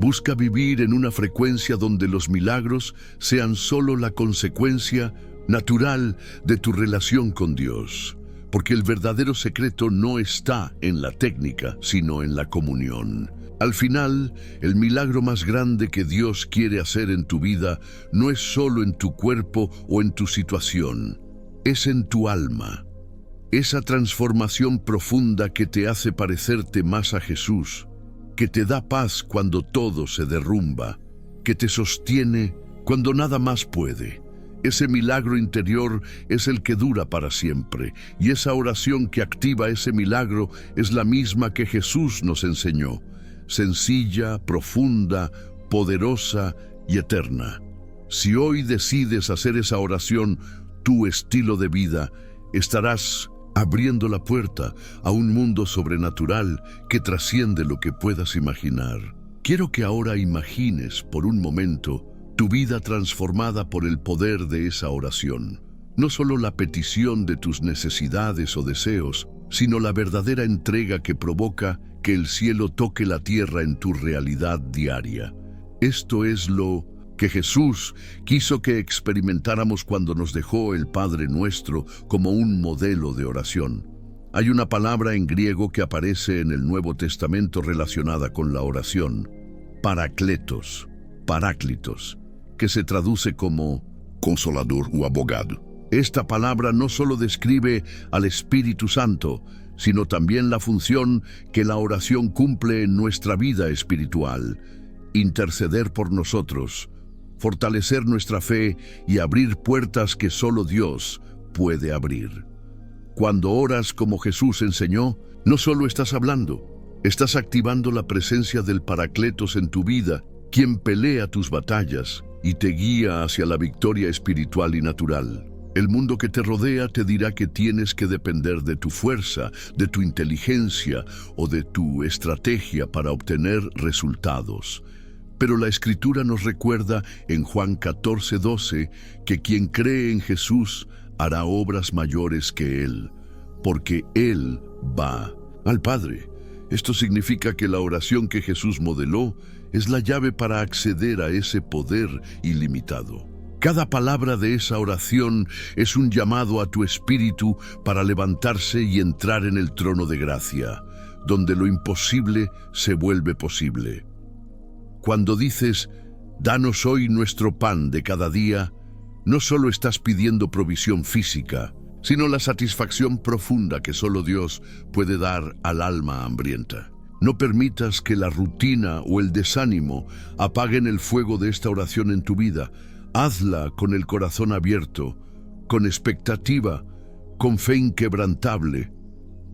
Busca vivir en una frecuencia donde los milagros sean solo la consecuencia natural de tu relación con Dios. Porque el verdadero secreto no está en la técnica, sino en la comunión. Al final, el milagro más grande que Dios quiere hacer en tu vida no es solo en tu cuerpo o en tu situación, es en tu alma. Esa transformación profunda que te hace parecerte más a Jesús, que te da paz cuando todo se derrumba, que te sostiene cuando nada más puede. Ese milagro interior es el que dura para siempre, y esa oración que activa ese milagro es la misma que Jesús nos enseñó, sencilla, profunda, poderosa y eterna. Si hoy decides hacer esa oración tu estilo de vida, estarás abriendo la puerta a un mundo sobrenatural que trasciende lo que puedas imaginar. Quiero que ahora imagines por un momento tu vida transformada por el poder de esa oración. No solo la petición de tus necesidades o deseos, sino la verdadera entrega que provoca que el cielo toque la tierra en tu realidad diaria. Esto es lo que Jesús quiso que experimentáramos cuando nos dejó el Padre Nuestro como un modelo de oración. Hay una palabra en griego que aparece en el Nuevo Testamento relacionada con la oración, paráclitos, que se traduce como consolador o abogado. Esta palabra no solo describe al Espíritu Santo, sino también la función que la oración cumple en nuestra vida espiritual: interceder por nosotros, fortalecer nuestra fe y abrir puertas que solo Dios puede abrir. Cuando oras como Jesús enseñó, no solo estás hablando, estás activando la presencia del Paráclitos en tu vida, quien pelea tus batallas y te guía hacia la victoria espiritual y natural. El mundo que te rodea te dirá que tienes que depender de tu fuerza, de tu inteligencia o de tu estrategia para obtener resultados. Pero la Escritura nos recuerda en Juan 14:12 que quien cree en Jesús hará obras mayores que Él, porque Él va al Padre. Esto significa que la oración que Jesús modeló es la llave para acceder a ese poder ilimitado. Cada palabra de esa oración es un llamado a tu espíritu para levantarse y entrar en el trono de gracia, donde lo imposible se vuelve posible. Cuando dices, danos hoy nuestro pan de cada día, no solo estás pidiendo provisión física, sino la satisfacción profunda que solo Dios puede dar al alma hambrienta. No permitas que la rutina o el desánimo apaguen el fuego de esta oración en tu vida. Hazla con el corazón abierto, con expectativa, con fe inquebrantable.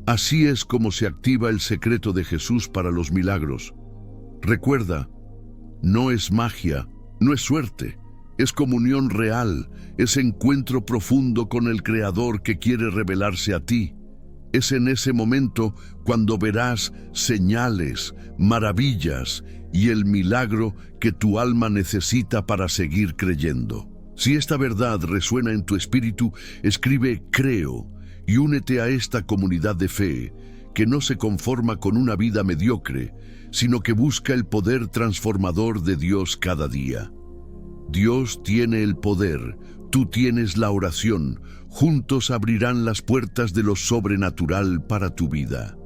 Así es como se activa el secreto de Jesús para los milagros. Recuerda, no es magia, no es suerte, es comunión real, es encuentro profundo con el Creador que quiere revelarse a ti. Es en ese momento cuando verás señales, maravillas y el milagro que tu alma necesita para seguir creyendo. Si esta verdad resuena en tu espíritu, escribe "creo" y únete a esta comunidad de fe que no se conforma con una vida mediocre, sino que busca el poder transformador de Dios cada día. Dios tiene el poder, tú tienes la oración, juntos abrirán las puertas de lo sobrenatural para tu vida.